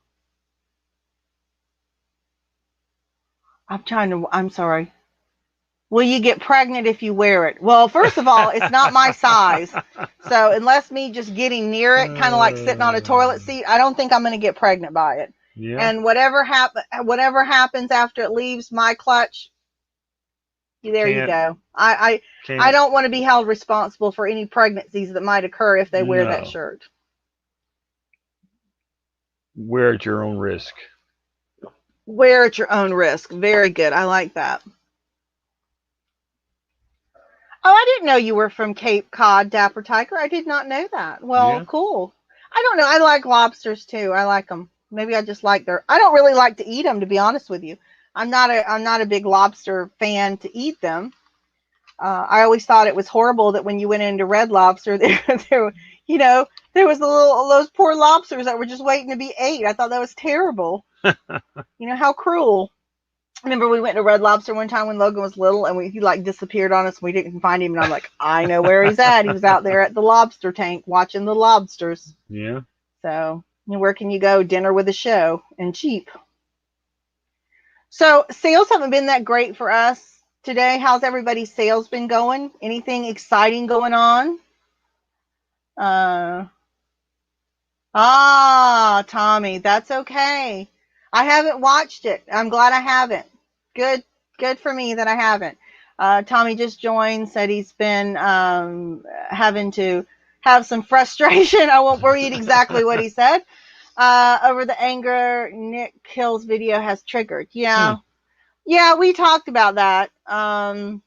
I'm sorry. Will you get pregnant if you wear it? Well, first of all, it's not my size. So unless me just getting near it, kind of like sitting on a toilet seat, I don't think I'm going to get pregnant by it. Yeah. And whatever happens after it leaves my clutch, there you go. I don't want to be held responsible for any pregnancies that might occur if they wear that shirt. Wear at your own risk. Wear at your own risk. Very good. I like that. Oh, I didn't know you were from Cape Cod, Dapper Tiger. I did not know that. Well, yeah. Cool. I don't know. I like lobsters too. I like them. Maybe I just like I don't really like to eat them, to be honest with you. I'm not a big lobster fan to eat them. I always thought it was horrible that when you went into Red Lobster, there was those poor lobsters that were just waiting to be ate. I thought that was terrible. How cruel. I remember we went to Red Lobster one time when Logan was little, and he like disappeared on us, and we didn't find him. And I'm like, I know where he's at. He was out there at the lobster tank watching the lobsters. Yeah. So where can you go? Dinner with a show and cheap. So sales haven't been that great for us today. How's everybody's sales been going? Anything exciting going on? Tommy, that's okay. I haven't watched it. I'm glad I haven't. Good for me that I haven't. Tommy just joined, said he's been having to have some frustration. I won't read exactly what he said. Over the anger Nick Hill's video has triggered. Yeah. Yeah, we talked about that. I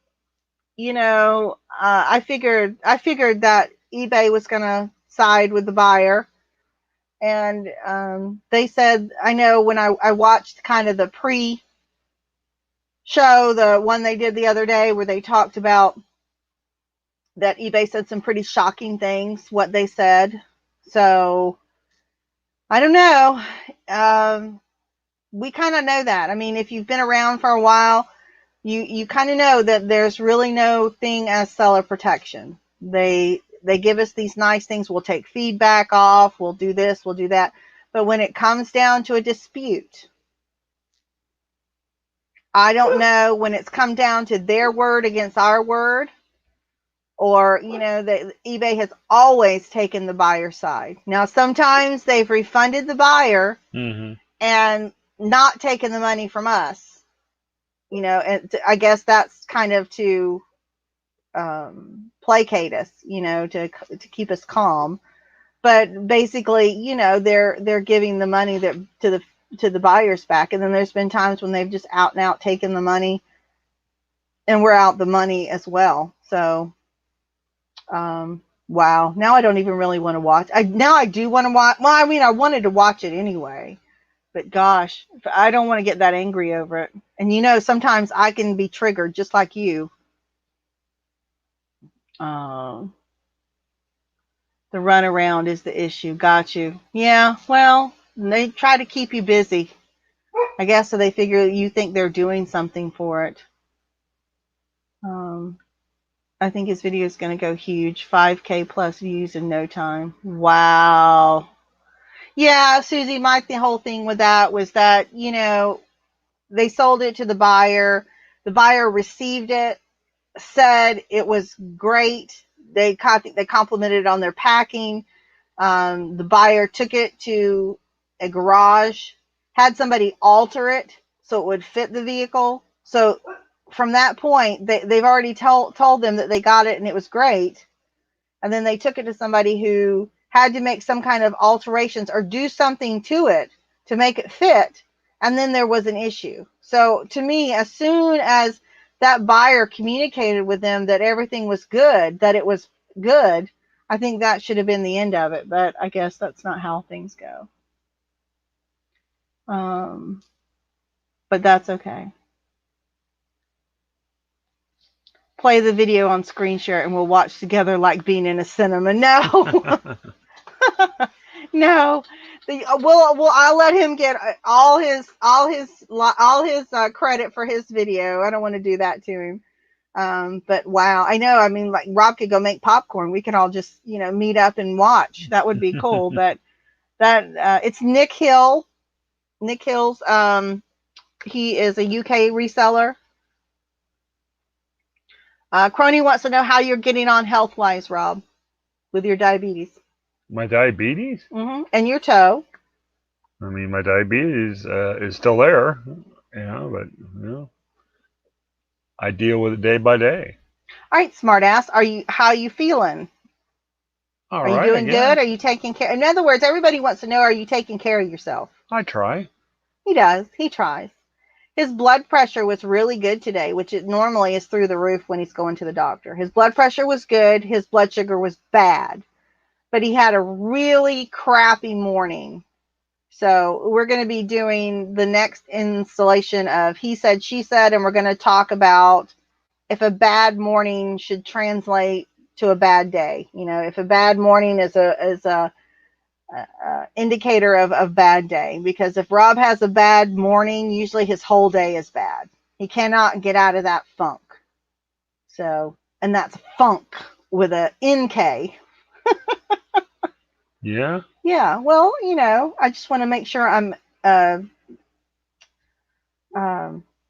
figured that eBay was going to side with the buyer. And they said, I know when I watched kind of the pre-show, the one they did the other day where they talked about that eBay said some pretty shocking things, what they said. So, I don't know. We kind of know that. I mean, if you've been around for a while, you kind of know that there's really no thing as seller protection. They give us these nice things. We'll take feedback off. We'll do this. We'll do that. But when it comes down to a dispute, I don't know when it's come down to their word against our word, or, that eBay has always taken the buyer side. Now, sometimes they've refunded the buyer and not taken the money from us. And I guess that's kind of to placate us, to keep us calm. But basically, they're giving the money to the buyers back. And then there's been times when they've just out and out taken the money, and we're out the money as well. So, wow. Now I don't even really want to watch. Now I do want to watch. Well, I mean, I wanted to watch it anyway, but gosh, I don't want to get that angry over it. And sometimes I can be triggered just like you. The runaround is the issue. Got you. Yeah, well, they try to keep you busy, I guess, so they figure you think they're doing something for it. I think his video is going to go huge. 5K plus views in no time. Wow. Yeah, Susie, the whole thing with that was that, they sold it to the buyer. The buyer received it, said it was great. They complimented it on their packing. The buyer took it to a garage, had somebody alter it so it would fit the vehicle. So from that point, they've already told them that they got it and it was great. And then they took it to somebody who had to make some kind of alterations or do something to it to make it fit, and then there was an issue. So to me, as soon as that buyer communicated with them that everything was good, that it was good, I think that should have been the end of it. But I guess that's not how things go. But that's okay. Play the video on screen share and we'll watch together like being in a cinema. No. No. I'll let him get all his credit for his video. I don't want to do that to him. But wow, I know. I mean, like Rob could go make popcorn. We could all just, meet up and watch. That would be cool. But it's Nick Hill. Nick Hill's. He is a UK reseller. Crony wants to know how you're getting on health-wise, Rob, with your diabetes. My diabetes? Mm-hmm. And your toe. I mean, my diabetes is still there, but I deal with it day by day. All right, smartass. How are you feeling? All are right, you doing good? Are you taking care? In other words, everybody wants to know, are you taking care of yourself? I try. He does. He tries. His blood pressure was really good today, which it normally is through the roof when he's going to the doctor. His blood pressure was good. His blood sugar was bad. But he had a really crappy morning. So we're going to be doing the next installation of He Said, She Said, and we're going to talk about if a bad morning should translate to a bad day. If a bad morning is a indicator of bad day. Because if Rob has a bad morning, usually his whole day is bad. He cannot get out of that funk. So, and that's funk with a NK. Yeah? Yeah, well, I just want to make sure I'm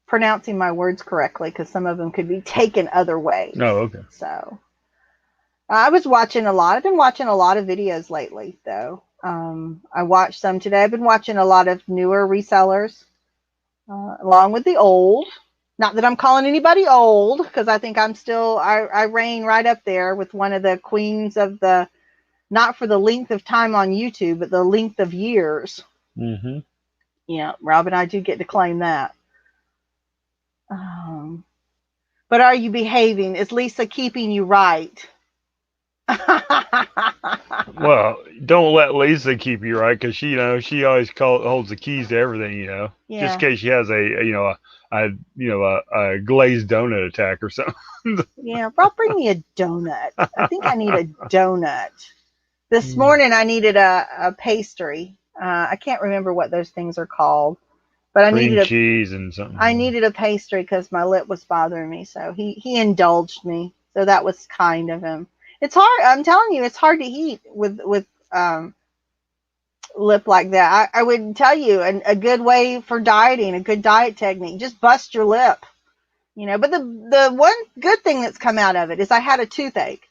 pronouncing my words correctly, because some of them could be taken other ways. Oh, okay. So, I've been watching a lot of videos lately, though. I watched some today. I've been watching a lot of newer resellers, along with the old. Not that I'm calling anybody old, because I think I reign right up there with one of the queens of the, not for the length of time on YouTube, but the length of years. Mm-hmm. Yeah, Rob and I do get to claim that. But are you behaving? Is Lisa keeping you right? Well, don't let Lisa keep you right, because she always holds the keys to everything. Yeah. Just in case she has a glazed donut attack or something. Yeah, Rob, bring me a donut. I think I need a donut. This morning I needed a pastry. I can't remember what those things are called, but I needed cheese and something. I needed a pastry because my lip was bothering me, so he indulged me. So that was kind of him. It's hard. I'm telling you, it's hard to eat with lip like that. I would tell you a good way for dieting, a good diet technique, just bust your lip. But the one good thing that's come out of it is I had a toothache.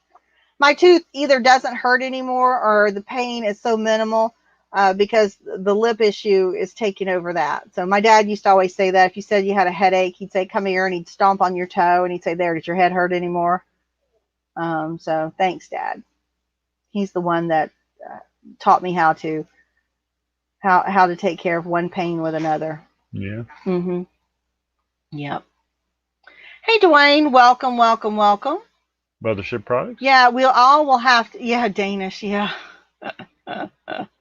My tooth either doesn't hurt anymore or the pain is so minimal because the lip issue is taking over that. So my dad used to always say that if you said you had a headache, he'd say, come here, and he'd stomp on your toe and he'd say, there, does your head hurt anymore? So thanks, Dad. He's the one that taught me how to take care of one pain with another. Yeah. Mm-hmm. Yep. Hey, Dwayne, welcome. Mothership Products? Yeah, we'll have to. Yeah, Danish. Yeah.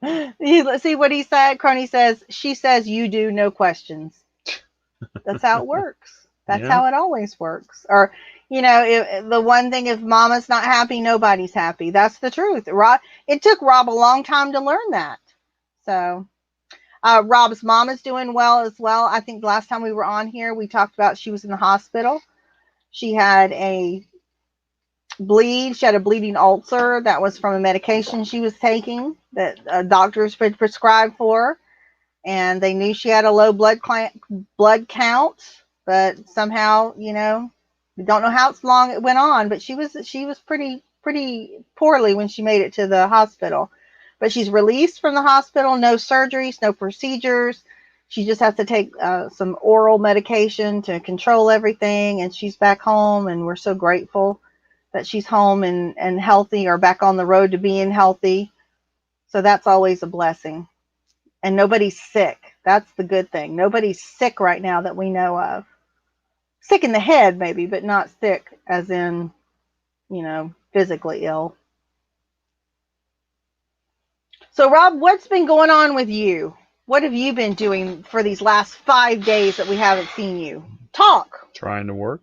Let's see what he said. Crony says, she says you do, no questions. That's how it works. That's how it always works. Or, the one thing, if mama's not happy, nobody's happy. That's the truth. It took Rob a long time to learn that. So, Rob's mom is doing well as well. I think last time we were on here, we talked about she was in the hospital. She had a bleed. She had a bleeding ulcer that was from a medication she was taking that doctors had prescribed for her. And they knew she had a low blood count, but somehow, we don't know how long it went on, but she was pretty poorly when she made it to the hospital. But she's released from the hospital, no surgeries, no procedures. She just has to take some oral medication to control everything, and she's back home, and we're so grateful that she's home and healthy, or back on the road to being healthy. So that's always a blessing. And nobody's sick. That's the good thing. Nobody's sick right now that we know of. Sick in the head, maybe, but not sick as in, physically ill. So, Rob, what's been going on with you? What have you been doing for these last 5 days that we haven't seen you? Talk. Trying to work.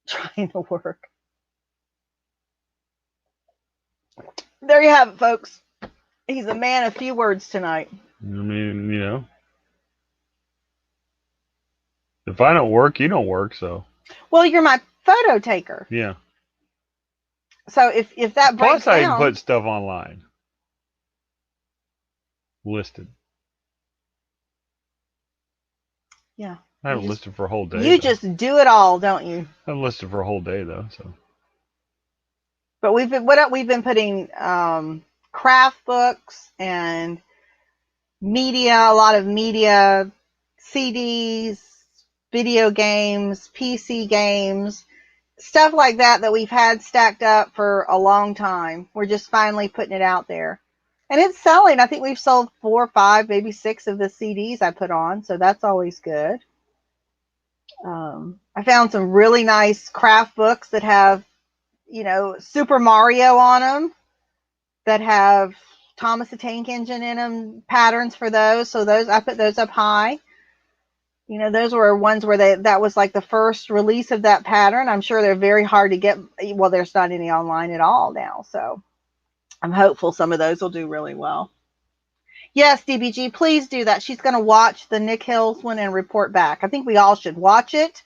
Trying to work. There you have it, folks. He's a man of few words tonight. I mean, if I don't work, you don't work, so. Well, you're my photo taker. Yeah. So if that breaks Plus, I down, put stuff online. Listed. Yeah. I haven't listed for a whole day. You just do it all, don't you? I haven't listed for a whole day though, so. But we've been putting craft books and media, a lot of media, CDs, video games, PC games, stuff like that we've had stacked up for a long time. We're just finally putting it out there. And it's selling. I think we've sold 4 or 5, maybe 6 of the CDs I put on, so that's always good. I found some really nice craft books that have, Super Mario on them, that have Thomas the Tank Engine in them, patterns for those. So I put those up high. Those were ones where that was like the first release of that pattern. I'm sure they're very hard to get. Well, there's not any online at all now, so I'm hopeful some of those will do really well. Yes, DBG, please do that. She's going to watch the Nick Hills one and report back. I think we all should watch it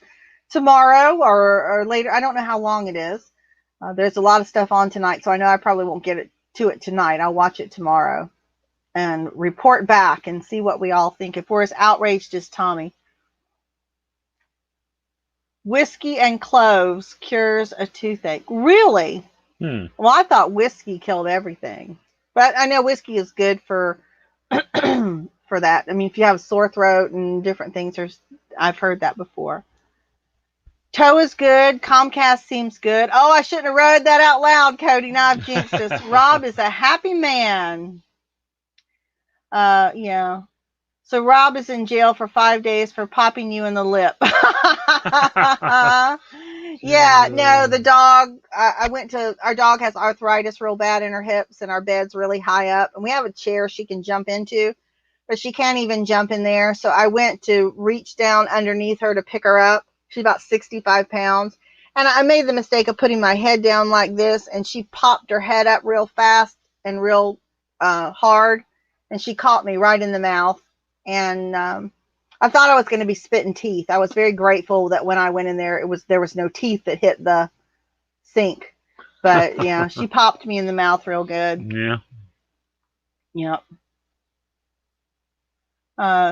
tomorrow or later. I don't know how long it is. There's a lot of stuff on tonight, so I know I probably won't get to it tonight. I'll watch it tomorrow and report back and see what we all think, if we're as outraged as Tommy. Whiskey and cloves cures a toothache. Really? Well, I thought whiskey killed everything. But I know whiskey is good for for that. I mean, if you have a sore throat and different things, I've heard that before. Toe is good. Comcast seems good. Oh, I shouldn't have read that out loud, Cody. Now I've jinxed us. Rob is a happy man. Yeah. So Rob is in jail for 5 days for popping you in the lip. Yeah, no, the dog, our dog has arthritis real bad in her hips, and our bed's really high up, and we have a chair she can jump into, but she can't even jump in there. So I went to reach down underneath her to pick her up. She's about 65 pounds. And I made the mistake of putting my head down like this, and she popped her head up real fast and real hard, and she caught me right in the mouth. And I thought I was going to be spitting teeth. I was very grateful that when I went in there, there was no teeth that hit the sink. But yeah, she popped me in the mouth real good. Yeah. Yep.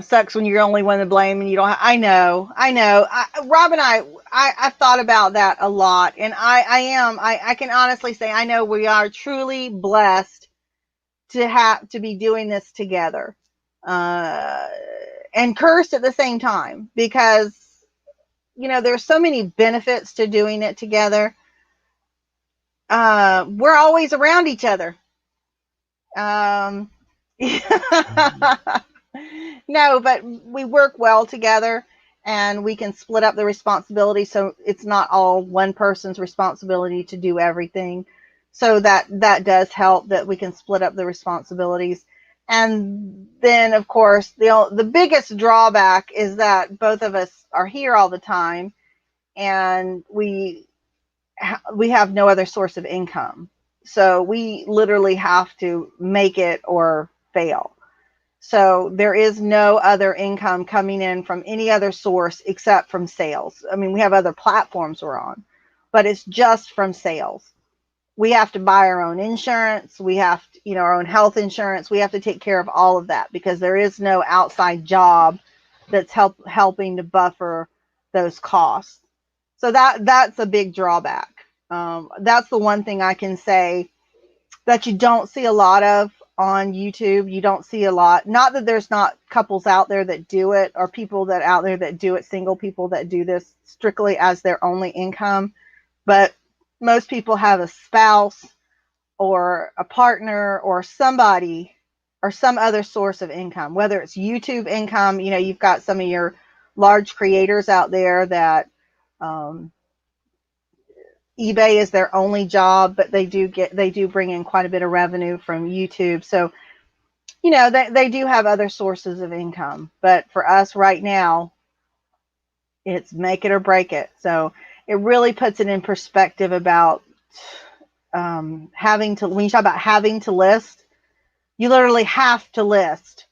Sucks when you're the only one to blame and you don't. I know. Rob and I've thought about that a lot, and I can honestly say I know we are truly blessed to be doing this together. And cursed at the same time, because there's so many benefits to doing it together. We're always around each other. No, but we work well together, and we can split up the responsibility, so it's not all one person's responsibility to do everything. So that does help, that we can split up the responsibilities. And then, of course, the biggest drawback is that both of us are here all the time, and we have no other source of income. So we literally have to make it or fail. So there is no other income coming in from any other source except from sales. I mean, we have other platforms we're on, but it's just from sales. We have to buy our own insurance. We have to, our own health insurance. We have to take care of all of that, because there is no outside job that's helping to buffer those costs. So that's a big drawback. That's the one thing I can say that you don't see a lot of on YouTube. You don't see a lot. Not that there's not couples out there that do it, or people that out there that do it, single people that do this strictly as their only income. But most people have a spouse or a partner or somebody or some other source of income, whether it's YouTube income. You've got some of your large creators out there that eBay is their only job, but they do bring in quite a bit of revenue from YouTube. So, they do have other sources of income. But for us right now, it's make it or break it. So it really puts it in perspective about when you talk about having to list, you literally have to list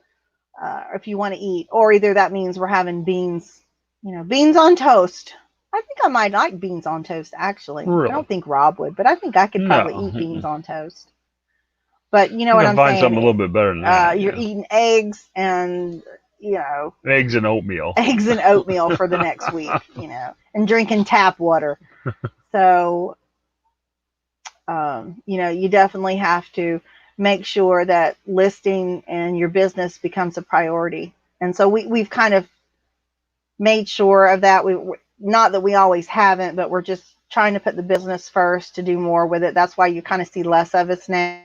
if you want to eat, or either that means we're having beans on toast. I think I might like beans on toast, actually. Really? I don't think Rob would, but I think I could probably eat beans on toast. But you know what I'm saying? Find something a little bit better than that. You're eating eggs and, eggs and oatmeal. Eggs and oatmeal for the next week, and drinking tap water. So, you definitely have to make sure that listing and your business becomes a priority. And so we've kind of made sure of that. Not that we always haven't, but we're just trying to put the business first to do more with it. That's why you kind of see less of us now.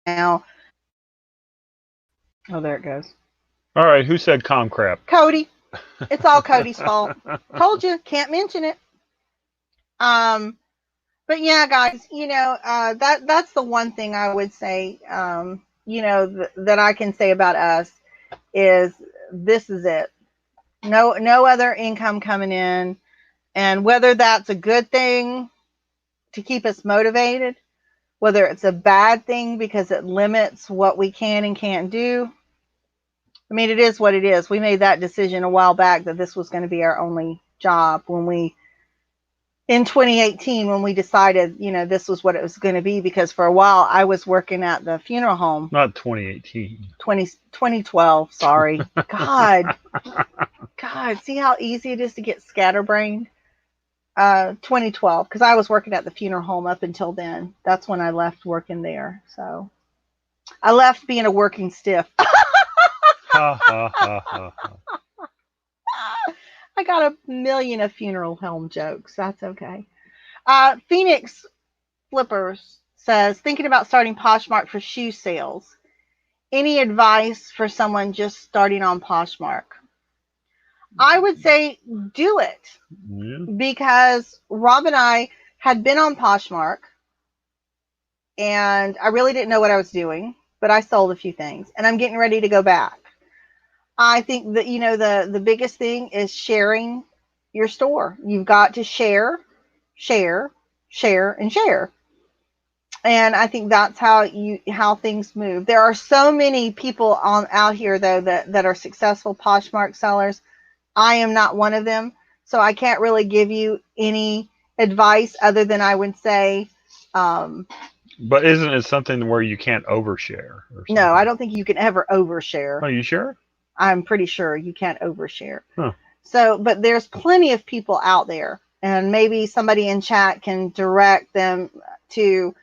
Now, oh, there it goes. All right, who said com crap? Cody. It's all Cody's fault. Told you, can't mention it. But yeah, guys, that's the one thing I would say, that I can say about us is this is it. No other income coming in, and whether that's a good thing to keep us motivated, whether it's a bad thing because it limits what we can and can't do. I mean, it is what it is. We made that decision a while back that this was going to be our only job in 2018, when we decided, this was what it was going to be, because for a while I was working at the funeral home. Not 2018. 2012, sorry. God, see how easy it is to get scatterbrained? 2012, because I was working at the funeral home up until then. That's when I left working there. So I left being a working stiff. I got a million of funeral home jokes. That's okay. Phoenix Flippers says, thinking about starting Poshmark for shoe sales. Any advice for someone just starting on Poshmark? I would say do it. Yeah. Because Rob and I had been on Poshmark, and I really didn't know what I was doing, but I sold a few things, and I'm getting ready to go back. I think that, the biggest thing is sharing your store. You've got to share, and share. And I think that's how things move. There are so many people out here, though, that are successful Poshmark sellers. I am not one of them, so I can't really give you any advice other than I would say. But isn't it something where you can't overshare? No, I don't think you can ever overshare. Are you sure? I'm pretty sure you can't overshare. Huh. So, but there's plenty of people out there, and maybe somebody in chat can direct them to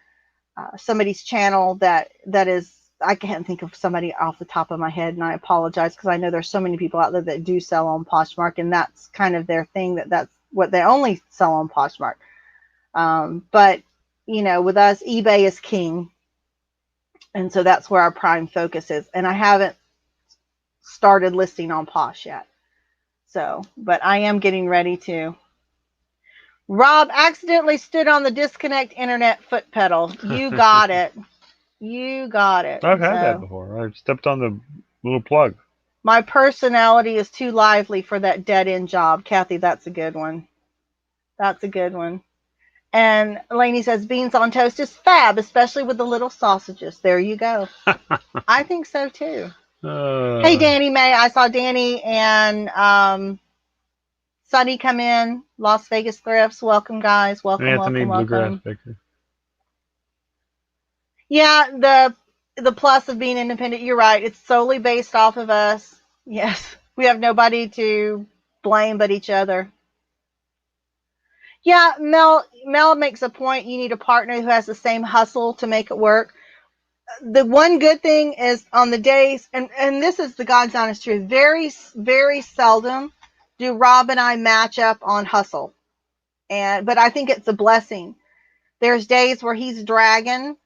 somebody's channel that is. I can't think of somebody off the top of my head, and I apologize, because I know there's so many people out there that do sell on Poshmark, and that's kind of their thing. That's what they only sell on Poshmark. But with us, eBay is king, and so that's where our prime focus is. And I haven't started listing on Posh yet. So, but I am getting ready to. Rob accidentally stood on the disconnect internet foot pedal. You got it. You got it. I've had that before. I stepped on the little plug. My personality is too lively for that dead end job. Kathy, that's a good one. That's a good one. And Lainey says beans on toast is fab, especially with the little sausages. There you go. I think so too. Hey, Danny May. I saw Danny and Sunny come in. Las Vegas Thrifts. Welcome, guys. Welcome, Anthony welcome, Bluegrass welcome. Baker. Yeah, the plus of being independent. You're right. It's solely based off of us. Yes, we have nobody to blame but each other. Yeah, Mel makes a point. You need a partner who has the same hustle to make it work. The one good thing is on the days, and this is the God's honest truth, very, very seldom do Rob and I match up on hustle. But I think it's a blessing. There's days where he's dragging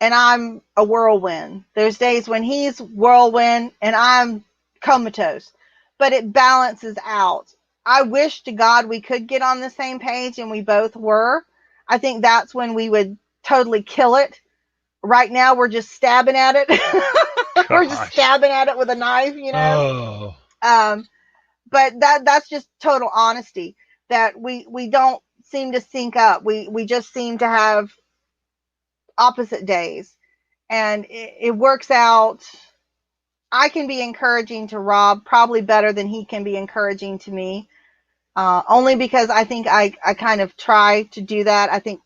and I'm a whirlwind. There's days when he's whirlwind and I'm comatose. But it balances out. I wish to God we could get on the same page, and we both were. I think that's when we would totally kill it. Right now, we're just stabbing at it. We're just stabbing at it with a knife, you know. But that's just total honesty. That we don't seem to sync up. We just seem to have opposite days, and it works out. I can be encouraging to Rob probably better than he can be encouraging to me. Only because I think I kind of try to do that. I think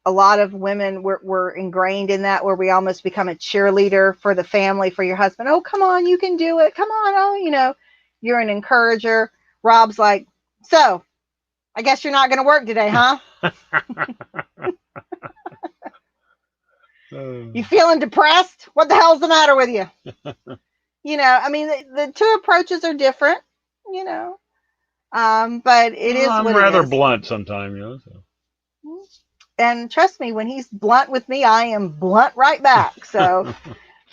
a lot of women were ingrained in that, where we almost become a cheerleader for the family, for your husband. Oh, come on, you can do it. Come on. Oh, you know, you're an encourager. Rob's like, so I guess you're not going to work today, huh? You feeling depressed? What the hell's the matter with you? You know, I mean, the two approaches are different, you know. But it is I'm what rather it is. blunt sometimes, you know. So. And trust me, when he's blunt with me, I am blunt right back. So,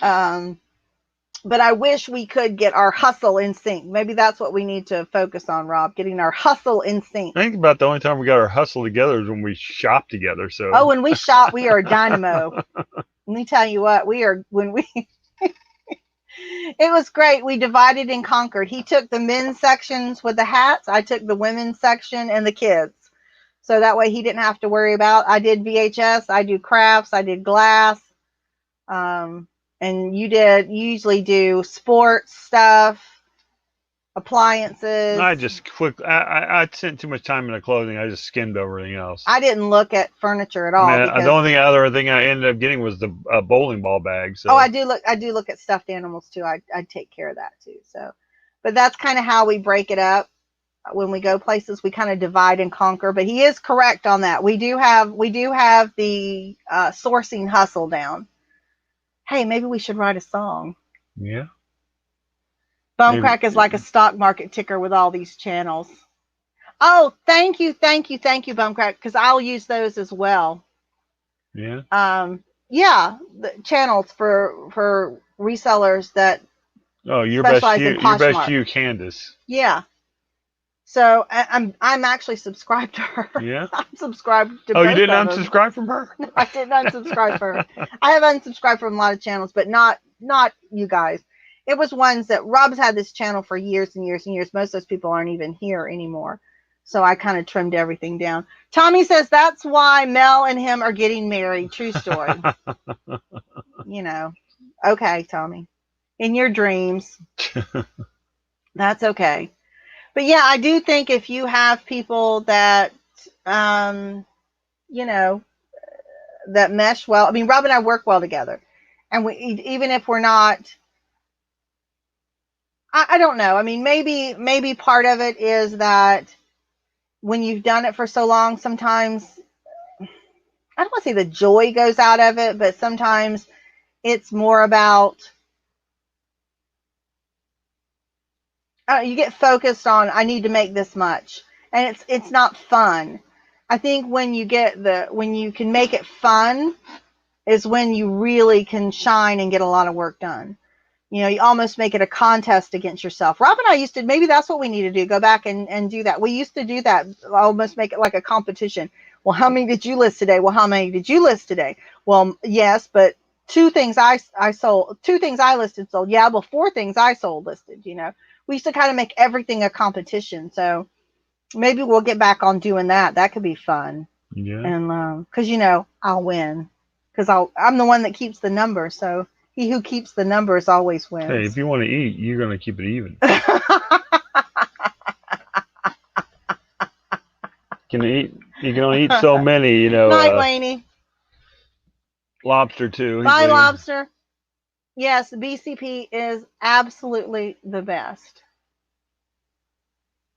but I wish we could get our hustle in sync. Maybe that's what we need to focus on, Rob, getting our hustle in sync. I think about the only time we got our hustle together is when we shop together. So. Oh, when we shop, we are a dynamo. Let me tell you what, it was great. We divided and conquered. He took the men's sections with the hats. I took the women's section and the kids. So that way he didn't have to worry about. I did VHS. I do crafts. I did glass. And you usually do sports stuff, appliances. I just I spent too much time in the clothing. I just skimmed over everything else. I didn't look at furniture at all. The only other thing I ended up getting was the bowling ball bag. So. Oh, I do look at stuffed animals too. I take care of that too. So, but that's kind of how we break it up. When we go places, we kind of divide and conquer. But he is correct on that. We do have the sourcing hustle down. Hey, maybe we should write a song. Yeah. Bumcrack is like a stock market ticker with all these channels. Oh, thank you, Bumcrack, because I'll use those as well. Yeah. Yeah, the channels for resellers that. Oh, your best you, Candace. Yeah. So I'm actually subscribed to her. Yeah. I'm subscribed to. Oh, you didn't unsubscribe from her? No, I didn't unsubscribe from her. I have unsubscribed from a lot of channels, but not you guys. It was ones that Rob's had this channel for years and years and years. Most of those people aren't even here anymore. So I kind of trimmed everything down. Tommy says that's why Mel and him are getting married. True story. You know. Okay, Tommy. In your dreams. That's okay. But yeah, I do think if you have people that, you know, that mesh well. I mean, Rob and I work well together. And we, even if we're not, I don't know. I mean, maybe part of it is that when you've done it for so long, sometimes, I don't want to say the joy goes out of it, but sometimes it's more about, you get focused on, I need to make this much, and it's not fun. I think when you can make it fun is when you really can shine and get a lot of work done. You know, you almost make it a contest against yourself. Rob and I used to, maybe that's what we need to do, go back and do that. We used to do that, almost make it like a competition. Well, how many did you list today? Well, how many did you list today? Well, yes, but 2 things I sold, 2 things I listed sold. Yeah, well, 4 things I sold listed, you know. We used to kind of make everything a competition. So maybe we'll get back on doing that. That could be fun. Yeah. And because I'll win, because I'm the one that keeps the number. So he who keeps the numbers always Hey, wins. if you want to eat, you're gonna keep it even. Can eat. You can only eat so many. Night, Laney. Lobster too. He's Bye, leaving. lobster. Yes, BCP is absolutely the best.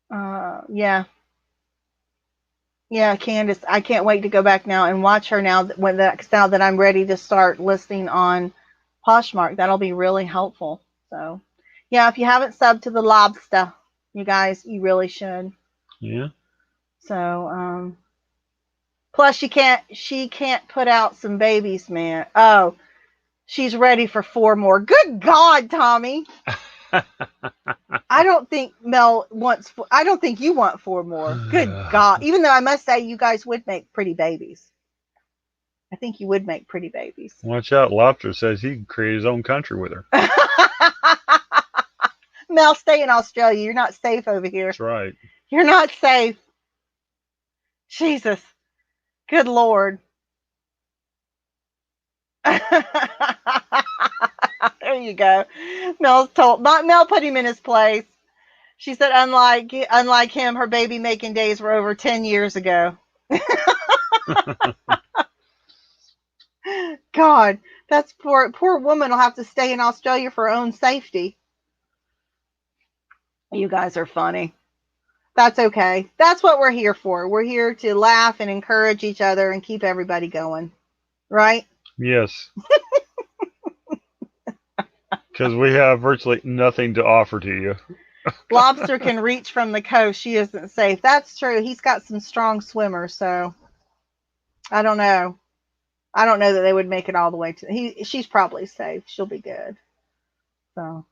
Yeah. Yeah, Candace, I can't wait to go back now and watch her now now that I'm ready to start listing on Poshmark. That'll be really helpful. So, yeah, if you haven't subbed to the lobster, you guys, you really should. Yeah. So, plus she can't put out some babies, man. Oh, she's ready for 4 more. Good God, Tommy. I don't think Mel wants. I don't think you want 4 more. Good God! Even though I must say, you guys would make pretty babies. I think you would make pretty babies. Watch out! Lobster says he can create his own country with her. Mel, stay in Australia. You're not safe over here. That's right. You're not safe. Jesus. Good Lord. There you go. Mel put him in his place. She said, unlike him, her baby making days were over 10 years ago. God, that's poor woman will have to stay in Australia for her own safety. You guys are funny. That's okay. That's what we're here for. We're here to laugh and encourage each other and keep everybody going. Right? Yes. Because we have virtually nothing to offer to you. Lobster can reach from the coast. She isn't safe. That's true. He's got some strong swimmers, so I don't know. I don't know that they would make it all the way to. She's probably safe. She'll be good. So,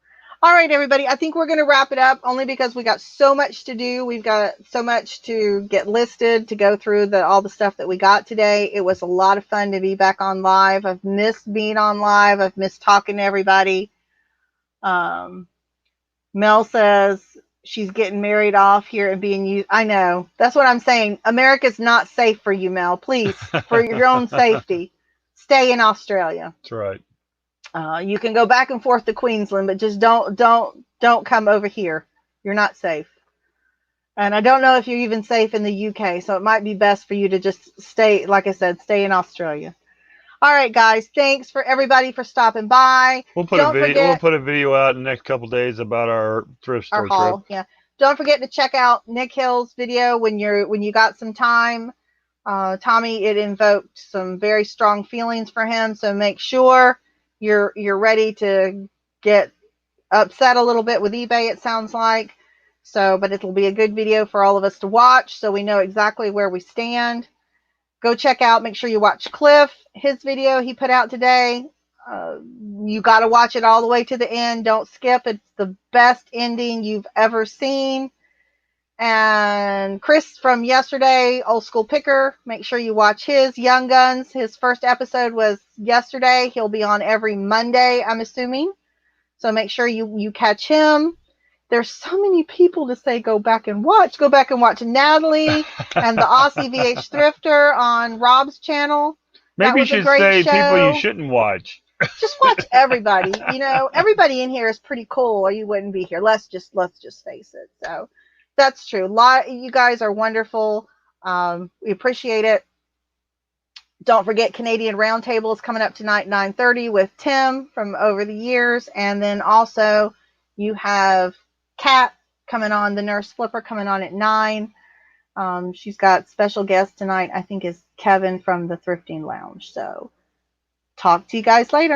all right, everybody. I think we're going to wrap it up only because we got so much to do. We've got so much to get listed, to go through all the stuff that we got today. It was a lot of fun to be back on live. I've missed being on live. I've missed talking to everybody. Mel says she's getting married off here and being used. I know. That's what I'm saying. America's not safe for you, Mel. Please, for your own safety, stay in Australia. That's right. You can go back and forth to Queensland, but just don't come over here. You're not safe. And I don't know if you're even safe in the UK, so it might be best for you to just stay, like I said, stay in Australia. All right, guys. Thanks for everybody for stopping by. We'll put a video out in the next couple of days about our thrift store trip. Yeah. Don't forget to check out Nick Hill's video when you got some time. Tommy, it invoked some very strong feelings for him, so make sure you're ready to get upset a little bit with eBay, it sounds like. So, but it'll be a good video for all of us to watch so we know exactly where we stand. Go check out, make sure you watch Cliff, his video he put out today. You got to watch it all the way to the end. Don't skip. It's the best ending you've ever seen. And Chris from yesterday, Old School Picker, make sure you watch his Young Guns. His first episode was yesterday. He'll be on every Monday, I'm assuming. So make sure you catch him. There's so many people to say go back and watch. Go back and watch Natalie and the Aussie VH Thrifter on Rob's channel. Maybe you should say people you shouldn't watch. Just watch everybody. Everybody in here is pretty cool, or you wouldn't be here. Let's just face it. So that's true. You guys are wonderful. We appreciate it. Don't forget Canadian Roundtable is coming up tonight, 9:30 with Tim from Over the Years, and then also you have Kat coming on, the Nurse Flipper coming on at 9. She's got special guest tonight. I think is Kevin from the Thrifting Lounge. So talk to you guys later.